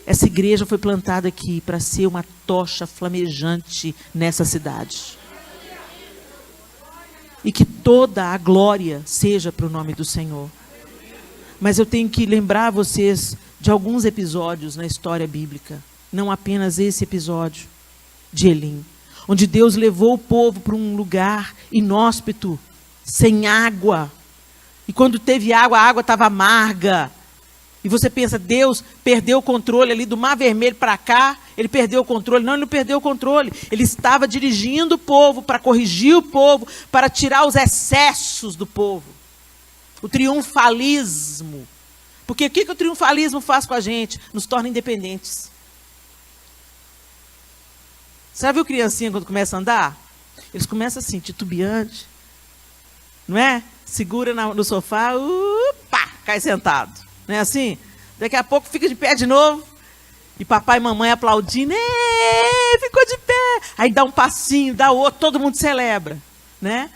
Essa igreja foi plantada aqui para ser uma tocha flamejante nessa cidade. E que toda a glória seja para o nome do Senhor. Mas eu tenho que lembrar vocês de alguns episódios na história bíblica. Não apenas esse episódio de Elim. Onde Deus levou o povo para um lugar inóspito, sem água. E quando teve água, a água estava amarga. E você pensa, Deus perdeu o controle ali do Mar Vermelho para cá, Ele perdeu o controle. Não, Ele não perdeu o controle. Ele estava dirigindo o povo para corrigir o povo, para tirar os excessos do povo. O triunfalismo. Porque o que o triunfalismo faz com a gente? Nos torna independentes. Você já viu criancinha quando começa a andar? Eles começam assim, titubeante. Não é? Segura no sofá, cai sentado. Não é assim? Daqui a pouco fica de pé de novo. E papai e mamãe aplaudindo, ficou de pé. Aí dá um passinho, dá outro, todo mundo celebra, né?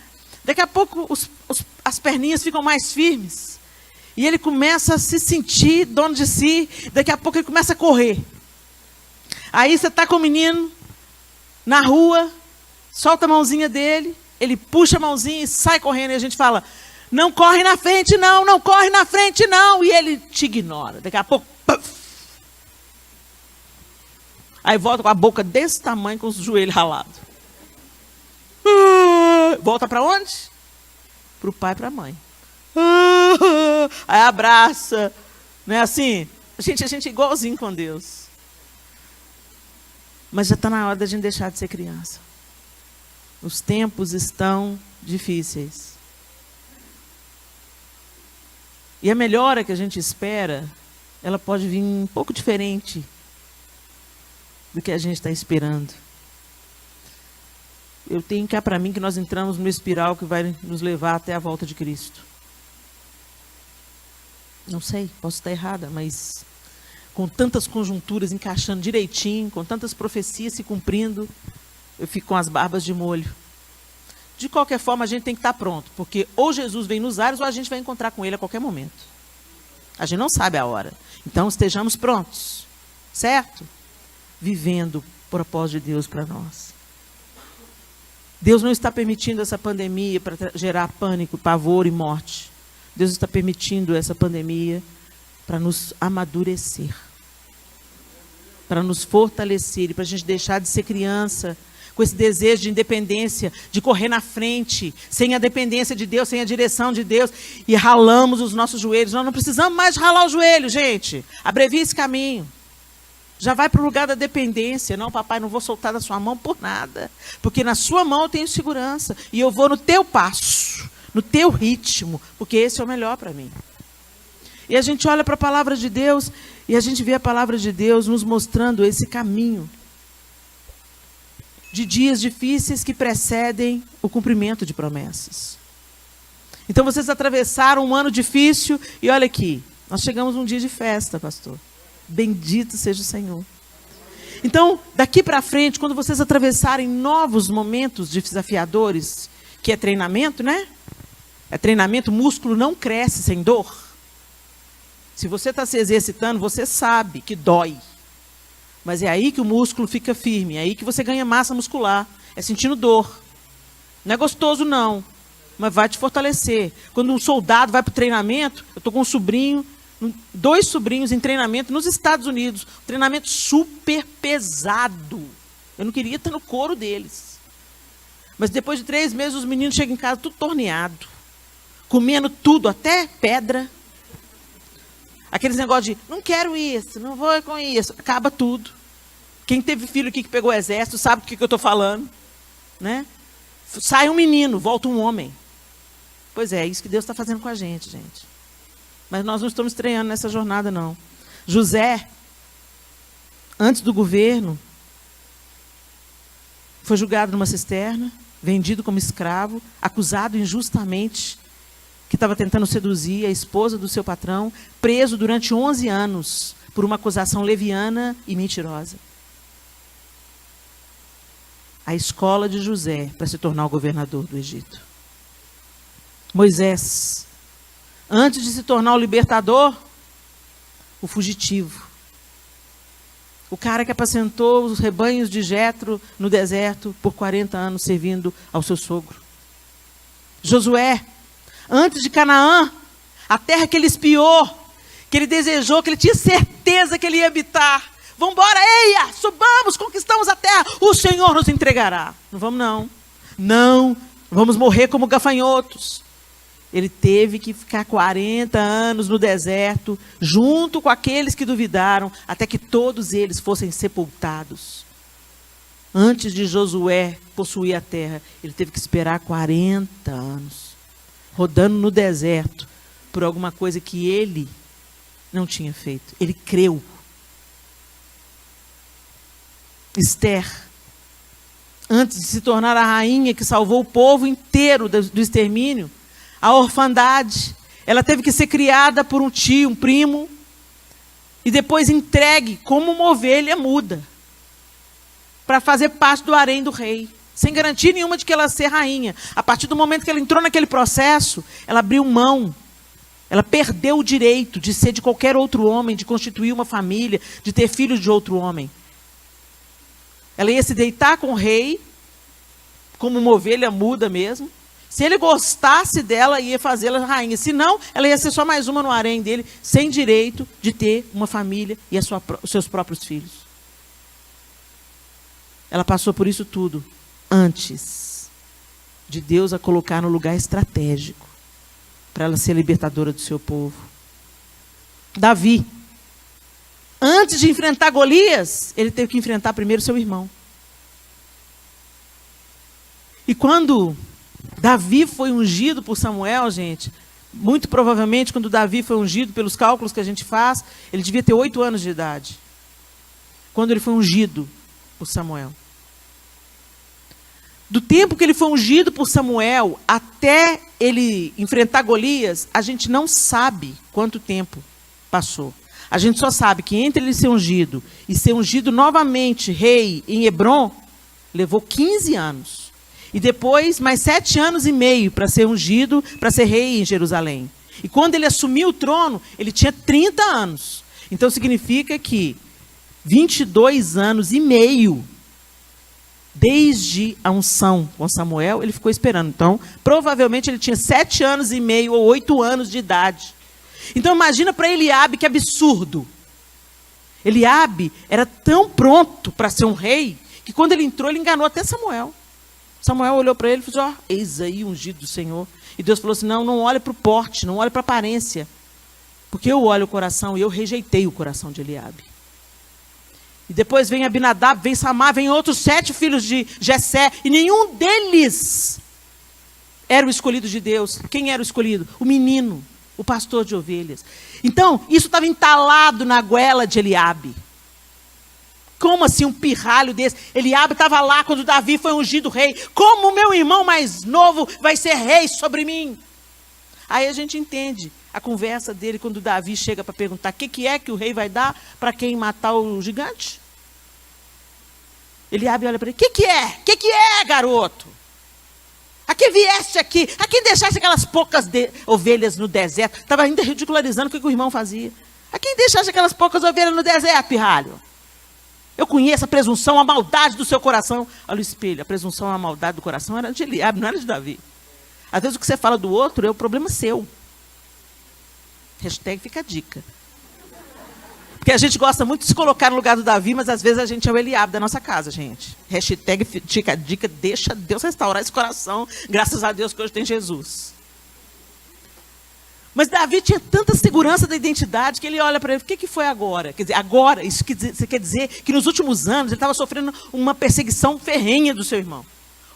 Daqui a pouco as perninhas ficam mais firmes. E ele começa a se sentir dono de si. Daqui a pouco ele começa a correr. Aí você está com o menino na rua, solta a mãozinha dele, ele puxa a mãozinha e sai correndo. E a gente fala, não corre na frente não, não corre na frente não. E ele te ignora. Daqui a pouco, puff. Aí volta com a boca desse tamanho, com os joelhos ralados. Volta para onde? Para o pai e para a mãe. Aí abraça. Não é assim? A gente é igualzinho com Deus. Mas já está na hora da gente deixar de ser criança. Os tempos estão difíceis. E a melhora que a gente espera, ela pode vir um pouco diferente do que a gente está esperando. Eu tenho cá para mim que nós entramos numa espiral que vai nos levar até a volta de Cristo. Não sei, posso estar errada, mas com tantas conjunturas encaixando direitinho, com tantas profecias se cumprindo, eu fico com as barbas de molho. De qualquer forma, a gente tem que estar pronto, porque ou Jesus vem nos ares ou a gente vai encontrar com ele a qualquer momento. A gente não sabe a hora. Então, estejamos prontos, certo? Vivendo o propósito de Deus para nós. Deus não está permitindo essa pandemia para gerar pânico, pavor e morte. Deus está permitindo essa pandemia para nos amadurecer, para nos fortalecer e para a gente deixar de ser criança com esse desejo de independência, de correr na frente, sem a dependência de Deus, sem a direção de Deus, e ralamos os nossos joelhos. Nós não precisamos mais ralar o joelho, gente. Abrevia esse caminho. Já vai para o lugar da dependência. Não, papai, não vou soltar da sua mão por nada, porque na sua mão eu tenho segurança, e eu vou no teu passo, no teu ritmo, porque esse é o melhor para mim. E a gente olha para a palavra de Deus, e a gente vê a palavra de Deus nos mostrando esse caminho de dias difíceis que precedem o cumprimento de promessas. Então vocês atravessaram um ano difícil, e olha aqui, nós chegamos num dia de festa, pastor. Bendito seja o Senhor. Então, daqui para frente, quando vocês atravessarem novos momentos desafiadores, que é treinamento, né? É treinamento, o músculo não cresce sem dor. Se você está se exercitando, você sabe que dói. Mas é aí que o músculo fica firme, é aí que você ganha massa muscular. É sentindo dor. Não é gostoso, não, mas vai te fortalecer. Quando um soldado vai para o treinamento, eu estou com um sobrinho, 2 sobrinhos em treinamento nos Estados Unidos. Um treinamento super pesado. Eu não queria estar no couro deles. Mas depois de 3 meses, os meninos chegam em casa tudo torneado. Comendo tudo, até pedra. Aqueles negócios de, não quero isso, não vou com isso. Acaba tudo. Quem teve filho aqui que pegou o exército sabe do que eu estou falando. Né? Sai um menino, volta um homem. Pois é isso que Deus está fazendo com a gente, gente. Mas nós não estamos estreando nessa jornada, não. José, antes do governo, foi julgado numa cisterna, vendido como escravo, acusado injustamente, que estava tentando seduzir a esposa do seu patrão, preso durante 11 anos por uma acusação leviana e mentirosa. A escola de José para se tornar o governador do Egito. Moisés, antes de se tornar o libertador, o fugitivo. O cara que apacentou os rebanhos de Jetro no deserto por 40 anos servindo ao seu sogro. Josué, antes de Canaã, a terra que ele espiou, que ele desejou, que ele tinha certeza que ele ia habitar. Vamos embora, eia, subamos, conquistamos a terra, o Senhor nos entregará. Não vamos não. Não, vamos morrer como gafanhotos. Ele teve que ficar 40 anos no deserto, junto com aqueles que duvidaram, até que todos eles fossem sepultados. Antes de Josué possuir a terra, ele teve que esperar 40 anos, rodando no deserto, por alguma coisa que ele não tinha feito. Ele creu. Esther, antes de se tornar a rainha que salvou o povo inteiro do extermínio, a orfandade, ela teve que ser criada por um tio, um primo, e depois entregue como uma ovelha muda, para fazer parte do harém do rei, sem garantia nenhuma de que ela ia ser rainha. A partir do momento que ela entrou naquele processo, ela abriu mão, ela perdeu o direito de ser de qualquer outro homem, de constituir uma família, de ter filhos de outro homem. Ela ia se deitar com o rei, como uma ovelha muda mesmo. Se ele gostasse dela, ia fazê-la rainha. Se não, ela ia ser só mais uma no harém dele, sem direito de ter uma família e os seus próprios filhos. Ela passou por isso tudo antes de Deus a colocar no lugar estratégico para ela ser libertadora do seu povo. Davi, antes de enfrentar Golias, ele teve que enfrentar primeiro seu irmão. E quando Davi foi ungido por Samuel, gente, muito provavelmente quando Davi foi ungido, pelos cálculos que a gente faz, ele devia ter 8 anos de idade. Quando ele foi ungido por Samuel. Do tempo que ele foi ungido por Samuel até ele enfrentar Golias, a gente não sabe quanto tempo passou. A gente só sabe que entre ele ser ungido e ser ungido novamente rei em Hebrom, levou 15 anos. E depois mais 7 anos e meio para ser ungido, para ser rei em Jerusalém. E quando ele assumiu o trono, ele tinha 30 anos. Então significa que 22 anos e meio, desde a unção com Samuel, ele ficou esperando. Então, provavelmente ele tinha 7 anos e meio ou 8 anos de idade. Então imagina para Eliabe, que absurdo. Eliabe era tão pronto para ser um rei, que quando ele entrou, ele enganou até Samuel. Samuel olhou para ele e falou: eis aí o ungido do Senhor. E Deus falou assim: não olhe para o porte, não olhe para a aparência. Porque eu olho o coração e eu rejeitei o coração de Eliabe. E depois vem Abinadab, vem Samar, vem outros 7 filhos de Jessé, e nenhum deles era o escolhido de Deus. Quem era o escolhido? O menino, o pastor de ovelhas. Então, isso estava entalado na goela de Eliabe. Como assim um pirralho desse? Eliabe estava lá quando Davi foi ungido rei. Como o meu irmão mais novo vai ser rei sobre mim? Aí a gente entende a conversa dele quando Davi chega para perguntar: o que é que o rei vai dar para quem matar o gigante? Eliabe olha para ele: o que é? O que é, garoto? A que vieste aqui? A quem deixaste aquelas poucas ovelhas no deserto? Estava ainda ridicularizando o que o irmão fazia. A quem deixaste aquelas poucas ovelhas no deserto, pirralho? Eu conheço a presunção, a maldade do seu coração. Olha o espelho, a presunção, a maldade do coração era de Eliabe, não era de Davi. Às vezes o que você fala do outro é o problema seu. Hashtag fica a dica. Porque a gente gosta muito de se colocar no lugar do Davi, mas às vezes a gente é o Eliabe da nossa casa, gente. Hashtag fica a dica, deixa Deus restaurar esse coração. Graças a Deus que hoje tem Jesus. Mas Davi tinha tanta segurança da identidade que ele olha para ele: o que foi agora? Quer dizer, agora, isso quer dizer que nos últimos anos ele estava sofrendo uma perseguição ferrenha do seu irmão.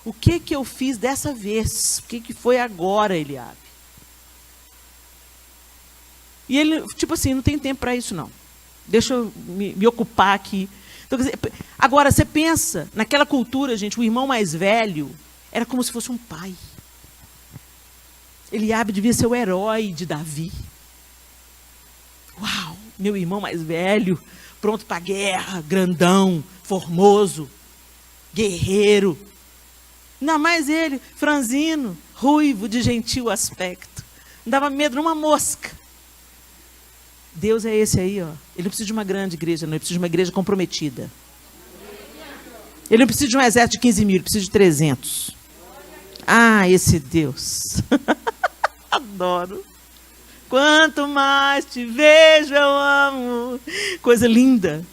O que eu fiz dessa vez? O que foi agora, Eliabe? E ele, tipo assim, não tem tempo para isso não. Deixa eu me ocupar aqui. Então, quer dizer, agora, você pensa, naquela cultura, gente, o irmão mais velho era como se fosse um pai. Eliabe devia ser o herói de Davi. Uau, meu irmão mais velho, pronto para a guerra, grandão, formoso, guerreiro. Ainda mais ele, franzino, ruivo, de gentil aspecto. Não dava medo numa mosca. Deus é esse aí, ó. Ele não precisa de uma grande igreja, não. Ele precisa de uma igreja comprometida. Ele não precisa de um exército de 15 mil, ele precisa de 300. Ah, esse Deus. Adoro. Quanto mais te vejo, eu amo. Coisa linda.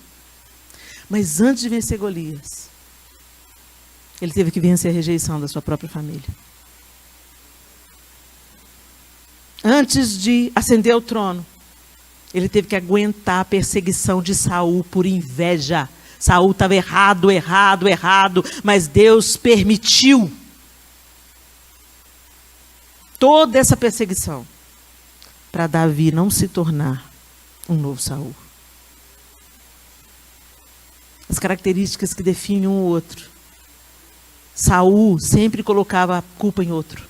Mas antes de vencer Golias, ele teve que vencer a rejeição da sua própria família. Antes de ascender ao trono, ele teve que aguentar a perseguição de Saul por inveja. Saul estava errado, mas Deus permitiu toda essa perseguição para Davi não se tornar um novo Saul. As características que definem um ou outro. Saul sempre colocava a culpa em outro.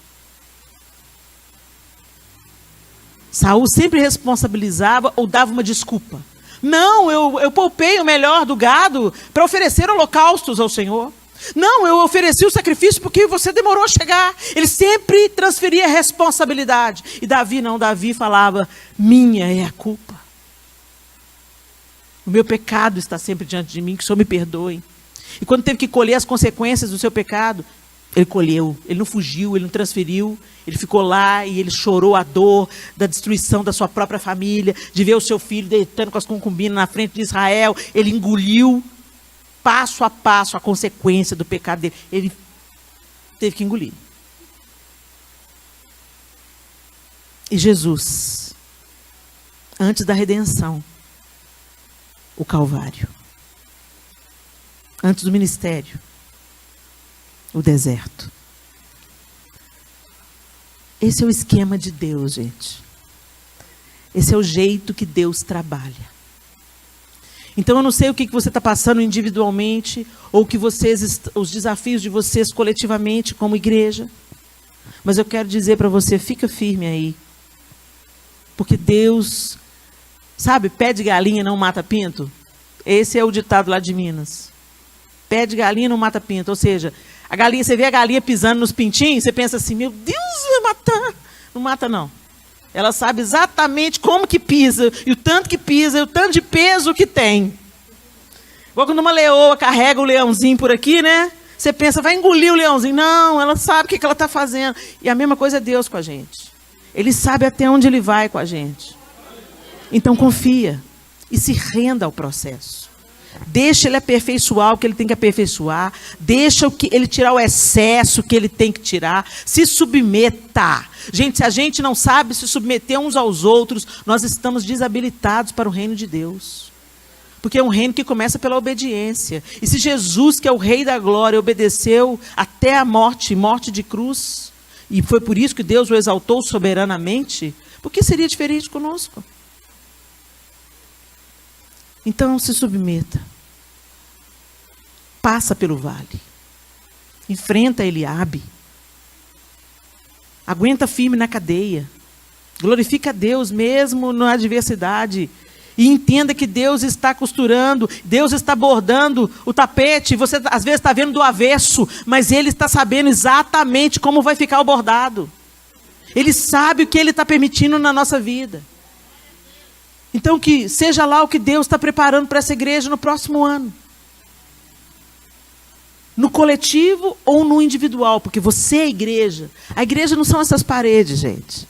Saul sempre responsabilizava ou dava uma desculpa. Não, eu poupei o melhor do gado para oferecer holocaustos ao Senhor. Não, eu ofereci o sacrifício porque você demorou a chegar. Ele sempre transferia a responsabilidade. E Davi não, Davi falava, minha é a culpa. O meu pecado está sempre diante de mim, que o Senhor me perdoe. E quando teve que colher as consequências do seu pecado, ele colheu, ele não fugiu, ele não transferiu, ele ficou lá e ele chorou a dor da destruição da sua própria família, de ver o seu filho deitando com as concubinas na frente de Israel. Ele engoliu passo a passo a consequência do pecado dele. Ele teve que engolir. E Jesus, antes da redenção, o Calvário. Antes do ministério, o deserto. Esse é o esquema de Deus, gente. Esse é o jeito que Deus trabalha. Então eu não sei o que você está passando individualmente, ou que os desafios de vocês coletivamente como igreja. Mas eu quero dizer para você, fica firme aí. Porque Deus, sabe, pé de galinha não mata pinto? Esse é o ditado lá de Minas. Pé de galinha não mata pinto. Ou seja, a galinha, você vê a galinha pisando nos pintinhos, você pensa assim, meu Deus, vai matar. Não mata não. Ela sabe exatamente como que pisa, e o tanto que pisa, e o tanto de peso que tem. Igual quando uma leoa carrega o leãozinho por aqui, né? Você pensa, vai engolir o leãozinho. Não, ela sabe o que ela está fazendo. E a mesma coisa é Deus com a gente. Ele sabe até onde Ele vai com a gente. Então confia e se renda ao processo. Deixa Ele aperfeiçoar o que Ele tem que aperfeiçoar. Deixa Ele tirar o excesso que Ele tem que tirar. Se submeta. Gente, se a gente não sabe se submeter uns aos outros, nós estamos desabilitados para o reino de Deus. Porque é um reino que começa pela obediência. E se Jesus, que é o Rei da Glória, obedeceu até a morte, morte de cruz, e foi por isso que Deus o exaltou soberanamente, por que seria diferente conosco? Então se submeta. Passa pelo vale. Enfrenta Eliabe. Aguenta firme na cadeia. Glorifica a Deus mesmo na adversidade. E entenda que Deus está costurando, Deus está bordando o tapete. Você às vezes está vendo do avesso, mas Ele está sabendo exatamente como vai ficar o bordado. Ele sabe o que Ele está permitindo na nossa vida. Então que seja lá o que Deus está preparando para essa igreja no próximo ano. No coletivo ou no individual, porque você é a igreja. A igreja não são essas paredes, gente.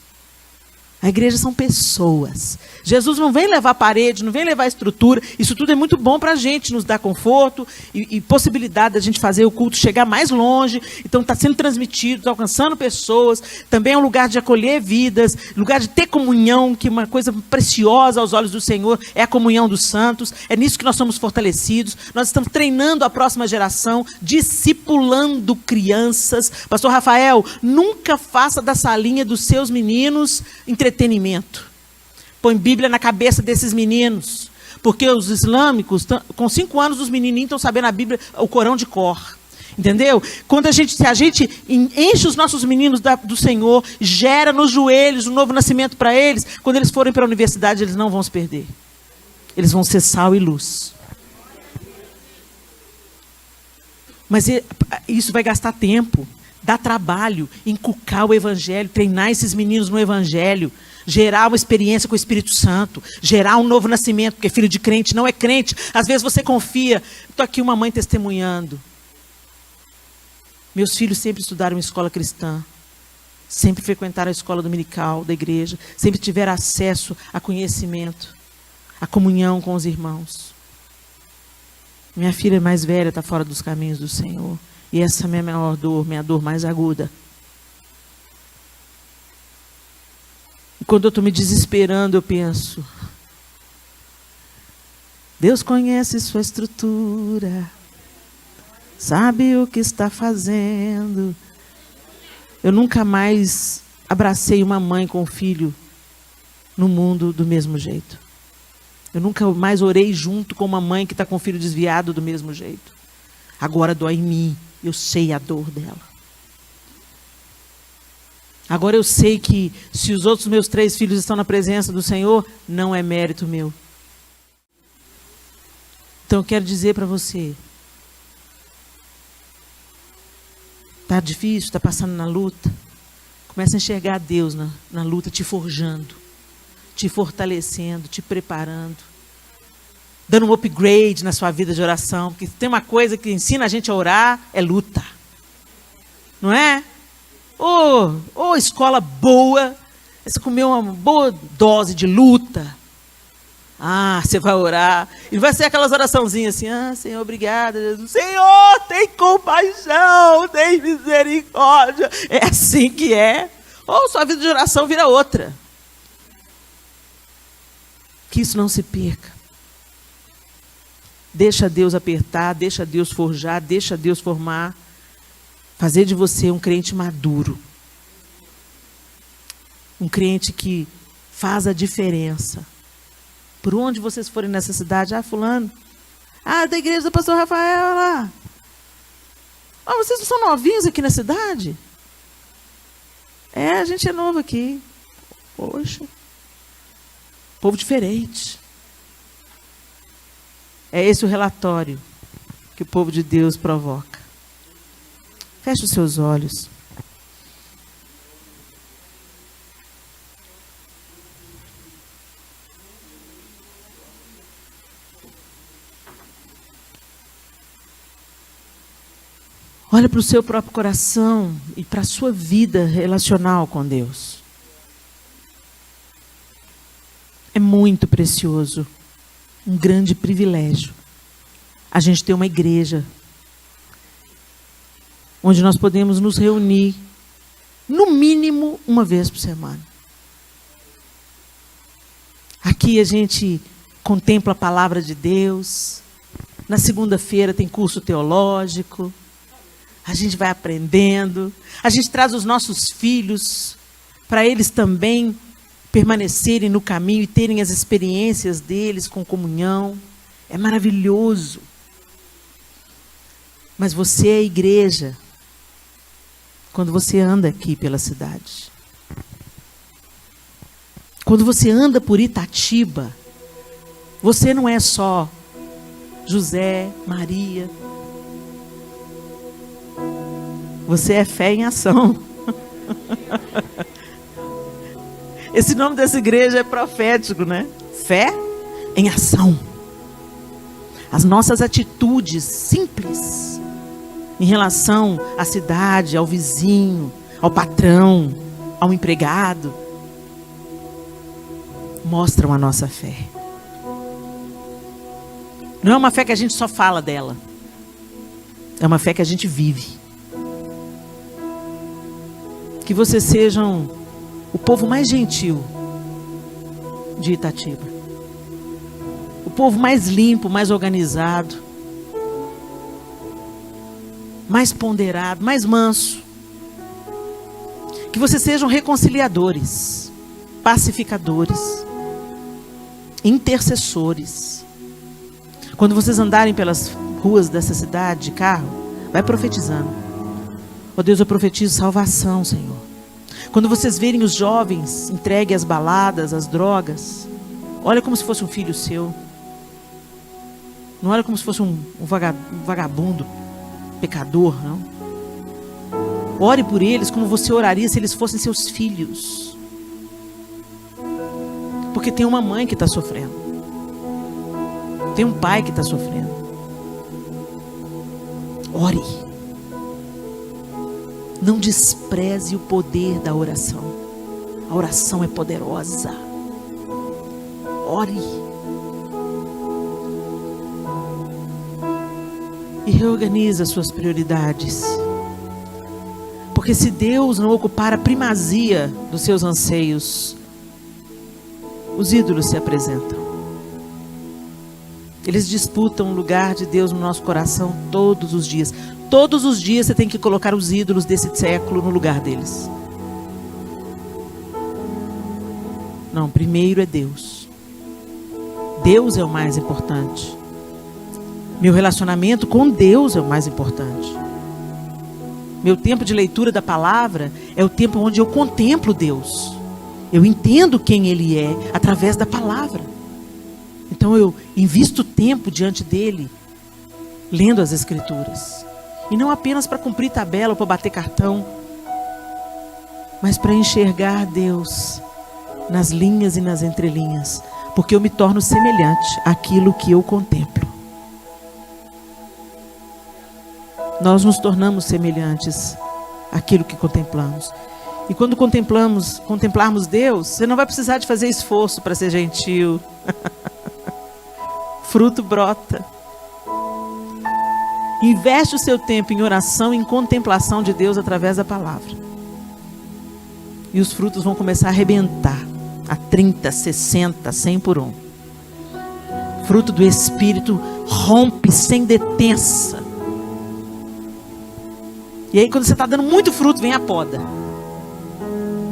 A igreja são pessoas. Jesus não vem levar parede, não vem levar estrutura. Isso tudo é muito bom para a gente, nos dá conforto e possibilidade da gente fazer o culto chegar mais longe. Então está sendo transmitido, está alcançando pessoas. Também é um lugar de acolher vidas, lugar de ter comunhão, que uma coisa preciosa aos olhos do Senhor é a comunhão dos santos. É nisso que nós somos fortalecidos. Nós estamos treinando a próxima geração, discipulando crianças. Pastor Rafael, nunca faça da salinha dos seus meninos entretenimento. Põe Bíblia na cabeça desses meninos. Porque os islâmicos, com 5 anos, os menininhos estão sabendo a Bíblia, o Corão de cor. Entendeu? Se a gente enche os nossos meninos do Senhor, gera nos joelhos um novo nascimento para eles, quando eles forem para a universidade, eles não vão se perder. Eles vão ser sal e luz. Mas isso vai gastar tempo. Dá trabalho, inculcar o evangelho, treinar esses meninos no evangelho, gerar uma experiência com o Espírito Santo, gerar um novo nascimento, porque filho de crente não é crente. Às vezes você confia. Estou aqui uma mãe testemunhando. Meus filhos sempre estudaram em escola cristã, sempre frequentaram a escola dominical da igreja, sempre tiveram acesso a conhecimento, a comunhão com os irmãos. Minha filha mais velha está fora dos caminhos do Senhor. E essa é a minha maior dor, minha dor mais aguda. E quando eu estou me desesperando, eu penso, Deus conhece sua estrutura, sabe o que está fazendo. Eu nunca mais abracei uma mãe com um filho no mundo do mesmo jeito. Eu nunca mais orei junto com uma mãe que está com um filho desviado do mesmo jeito. Agora dói em mim. Eu sei a dor dela. Agora eu sei que se os outros meus 3 filhos estão na presença do Senhor, não é mérito meu. Então eu quero dizer para você, está difícil, está passando na luta, começa a enxergar Deus na luta, te forjando, te fortalecendo, te preparando, dando um upgrade na sua vida de oração, porque tem uma coisa que ensina a gente a orar, é luta, não é? Ou escola boa, você comeu uma boa dose de luta, você vai orar, e vai ser aquelas oraçãozinhas assim, Senhor, obrigada, Jesus. Senhor, tem compaixão, tem misericórdia. É assim que é. Ou sua vida de oração vira outra. Que isso não se perca. Deixa Deus apertar, deixa Deus forjar, deixa Deus formar. Fazer de você um crente maduro. Um crente que faz a diferença. Por onde vocês forem nessa cidade, fulano, da igreja do pastor Rafael lá. Vocês não são novinhos aqui na cidade? A gente é novo aqui. Poxa. Povo diferente. É esse o relatório que o povo de Deus provoca. Feche os seus olhos. Olha para o seu próprio coração e para a sua vida relacional com Deus. É muito precioso, um grande privilégio, a gente ter uma igreja onde nós podemos nos reunir, no mínimo, uma vez por semana. Aqui a gente contempla a palavra de Deus, na segunda-feira tem curso teológico, a gente vai aprendendo, a gente traz os nossos filhos para eles também permanecerem no caminho e terem as experiências deles com comunhão. É maravilhoso. Mas você é a igreja quando você anda aqui pela cidade. Quando você anda por Itatiba, você não é só José, Maria. Você é fé em ação. Esse nome dessa igreja é profético, né? Fé em ação. As nossas atitudes simples em relação à cidade, ao vizinho, ao patrão, ao empregado, mostram a nossa fé. Não é uma fé que a gente só fala dela. É uma fé que a gente vive. Que vocês sejam o povo mais gentil de Itatiba. O povo mais limpo, mais organizado. Mais ponderado, mais manso. Que vocês sejam reconciliadores, pacificadores, intercessores. Quando vocês andarem pelas ruas dessa cidade de carro, vai profetizando. Ó Deus, eu profetizo salvação, Senhor. Quando vocês verem os jovens entregues às baladas, às drogas, olha como se fosse um filho seu. Não olha como se fosse um vagabundo, pecador, não. Ore por eles como você oraria se eles fossem seus filhos. Porque tem uma mãe que está sofrendo. Tem um pai que está sofrendo. Ore. Não despreze o poder da oração. A oração é poderosa. Ore. E reorganize as suas prioridades. Porque se Deus não ocupar a primazia dos seus anseios, os ídolos se apresentam. Eles disputam o lugar de Deus no nosso coração todos os dias. Todos os dias você tem que colocar os ídolos desse século no lugar deles. Não, primeiro é Deus. Deus é o mais importante. Meu relacionamento com Deus é o mais importante. Meu tempo de leitura da palavra é o tempo onde eu contemplo Deus. Eu entendo quem Ele é através da palavra. Então eu invisto tempo diante dele, lendo as Escrituras. E não apenas para cumprir tabela ou para bater cartão, mas para enxergar Deus nas linhas e nas entrelinhas, porque eu me torno semelhante àquilo que eu contemplo. Nós nos tornamos semelhantes àquilo que contemplamos. E quando contemplarmos Deus, você não vai precisar de fazer esforço para ser gentil. Fruto brota. Investe o seu tempo em oração, em contemplação de Deus através da palavra. E os frutos vão começar a arrebentar. A 30, 60, 100 por um. Fruto do Espírito rompe sem detença. E aí quando você está dando muito fruto, vem a poda.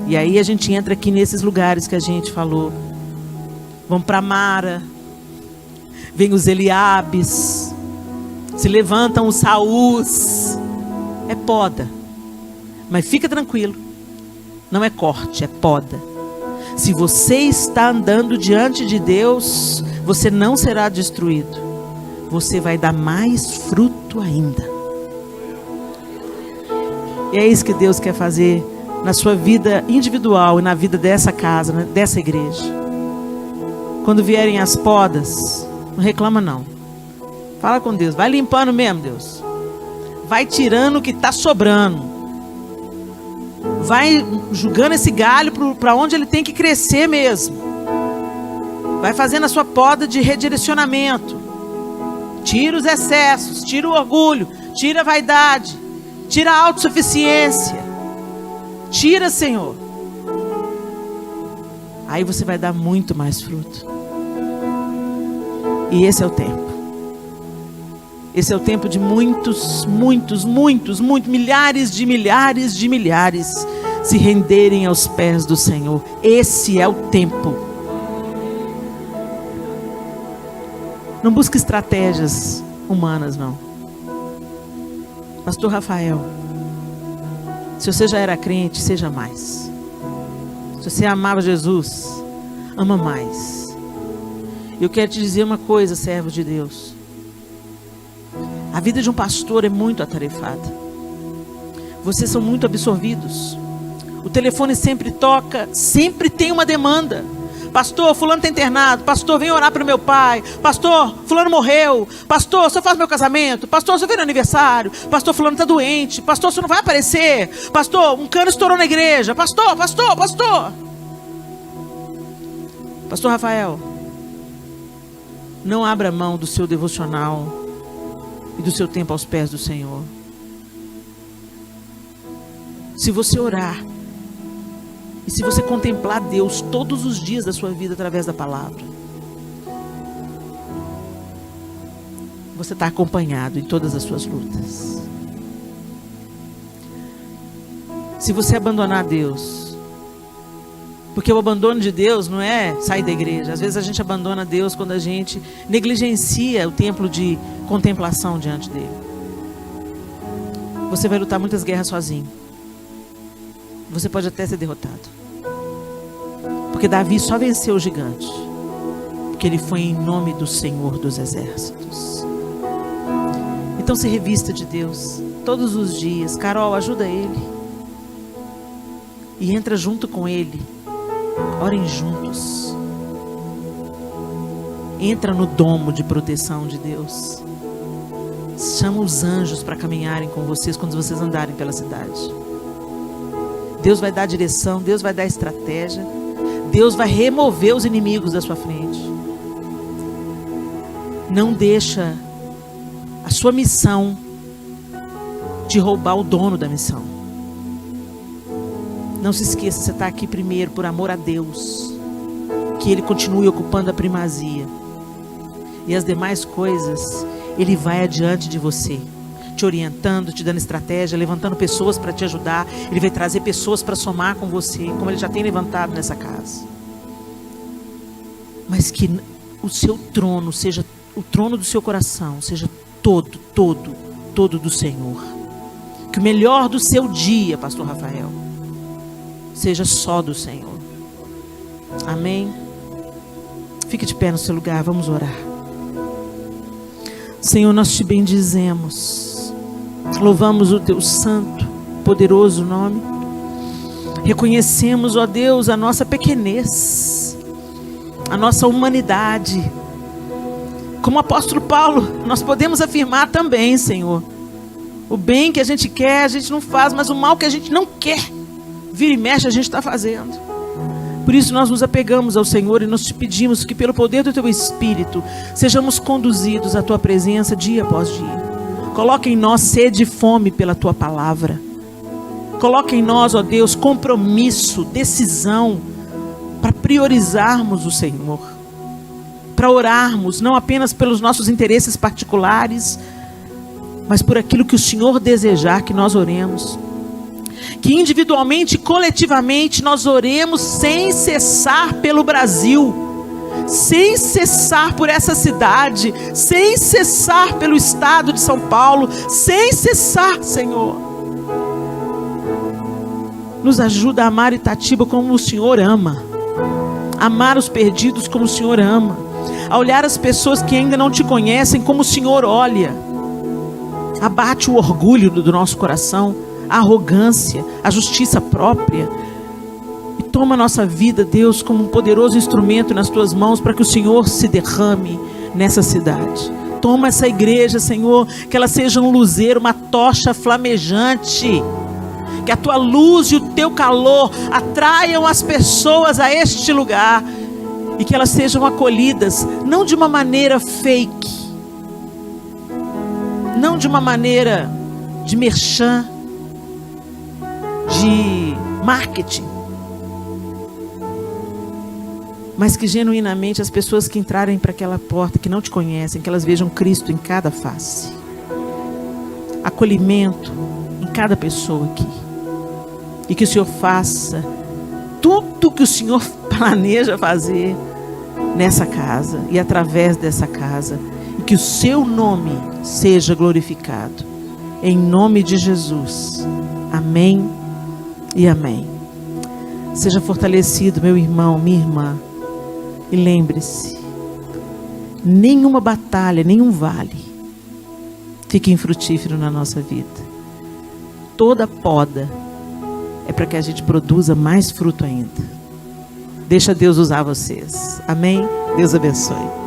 E aí a gente entra aqui nesses lugares que a gente falou. Vamos para Mara. Vem os Eliabes. Se levantam os Saús. É poda. Mas fica tranquilo. Não é corte, é poda. Se você está andando diante de Deus, você não será destruído. Você vai dar mais fruto ainda. E é isso que Deus quer fazer na sua vida individual e na vida dessa casa, dessa igreja. Quando vierem as podas, não reclama não. Fala com Deus, vai limpando mesmo, Deus. Vai tirando o que está sobrando. Vai jogando esse galho para onde ele tem que crescer mesmo. Vai fazendo a sua poda de redirecionamento. Tira os excessos, tira o orgulho, tira a vaidade, tira a autossuficiência. Tira, Senhor. Aí você vai dar muito mais fruto. E esse é o tempo. Esse é o tempo de muitos, milhares de milhares se renderem aos pés do Senhor. Esse é o tempo. Não busque estratégias humanas, não. Pastor Rafael, se você já era crente, seja mais. Se você amava Jesus, ama mais. Eu quero te dizer uma coisa, servo de Deus. A vida de um pastor é muito atarefada. Vocês são muito absorvidos. O telefone sempre toca, sempre tem uma demanda. Pastor, fulano está internado. Pastor, vem orar para o meu pai. Pastor, fulano morreu. Pastor, você faz meu casamento. Pastor, você vem no aniversário. Pastor, fulano está doente. Pastor, você não vai aparecer. Pastor, um cano estourou na igreja. Pastor. Pastor Rafael, não abra mão do seu devocional e do seu tempo aos pés do Senhor. Se você orar e se você contemplar Deus todos os dias da sua vida através da palavra, você está acompanhado em todas as suas lutas. Se você abandonar Deus, porque o abandono de Deus não é sair da igreja. Às vezes a gente abandona Deus quando a gente negligencia o tempo de contemplação diante dele. Você vai lutar muitas guerras sozinho. Você pode até ser derrotado. Porque Davi só venceu o gigante porque ele foi em nome do Senhor dos Exércitos. Então se revista de Deus todos os dias. Carol, ajuda ele. E entra junto com ele. Orem juntos. Entra no domo de proteção de Deus. Chama os anjos para caminharem com vocês quando vocês andarem pela cidade. Deus vai dar direção, Deus vai dar estratégia. Deus vai remover os inimigos da sua frente. Não deixa a sua missão te roubar o dono da missão. Não se esqueça, você está aqui primeiro por amor a Deus. Que Ele continue ocupando a primazia. E as demais coisas, Ele vai adiante de você. Te orientando, te dando estratégia, levantando pessoas para te ajudar. Ele vai trazer pessoas para somar com você, como Ele já tem levantado nessa casa. Mas que o seu trono seja, o trono do seu coração, seja todo do Senhor. Que o melhor do seu dia, Pastor Rafael, seja só do Senhor. Amém? Fique de pé no seu lugar, vamos orar. Senhor, nós te bendizemos, louvamos o teu santo, poderoso nome. Reconhecemos, ó Deus, a nossa pequenez, a nossa humanidade. Como o apóstolo Paulo, nós podemos afirmar também, Senhor, o bem que a gente quer, a gente não faz, mas o mal que a gente não quer, vira e mexe, a gente está fazendo. Por isso nós nos apegamos ao Senhor e nós te pedimos que pelo poder do teu Espírito, sejamos conduzidos à tua presença dia após dia. Coloca em nós sede e fome pela tua palavra. Coloca em nós, ó Deus, compromisso, decisão, para priorizarmos o Senhor. Para orarmos, não apenas pelos nossos interesses particulares, mas por aquilo que o Senhor desejar que nós oremos. Que individualmente e coletivamente nós oremos sem cessar pelo Brasil, sem cessar por essa cidade, sem cessar pelo estado de São Paulo, sem cessar, Senhor. Nos ajuda a amar Itatiba como o Senhor ama, amar os perdidos como o Senhor ama, a olhar as pessoas que ainda não te conhecem como o Senhor olha. Abate o orgulho do nosso coração, a arrogância, a justiça própria, e toma a nossa vida, Deus, como um poderoso instrumento nas tuas mãos, para que o Senhor se derrame nessa cidade. Toma essa igreja, Senhor, que ela seja um luzeiro, uma tocha flamejante, que a tua luz e o teu calor atraiam as pessoas a este lugar, e que elas sejam acolhidas, não de uma maneira fake, não de uma maneira de merchan, de marketing, mas que genuinamente as pessoas que entrarem para aquela porta, que não te conhecem, que elas vejam Cristo em cada face, acolhimento em cada pessoa aqui, e que o Senhor faça tudo que o Senhor planeja fazer nessa casa e através dessa casa, e que o seu nome seja glorificado, em nome de Jesus. Amém e amém. Seja fortalecido, meu irmão, minha irmã, e lembre-se, nenhuma batalha, nenhum vale fica infrutífero na nossa vida. Toda poda é para que a gente produza mais fruto ainda. Deixa Deus usar vocês. Amém? Deus abençoe.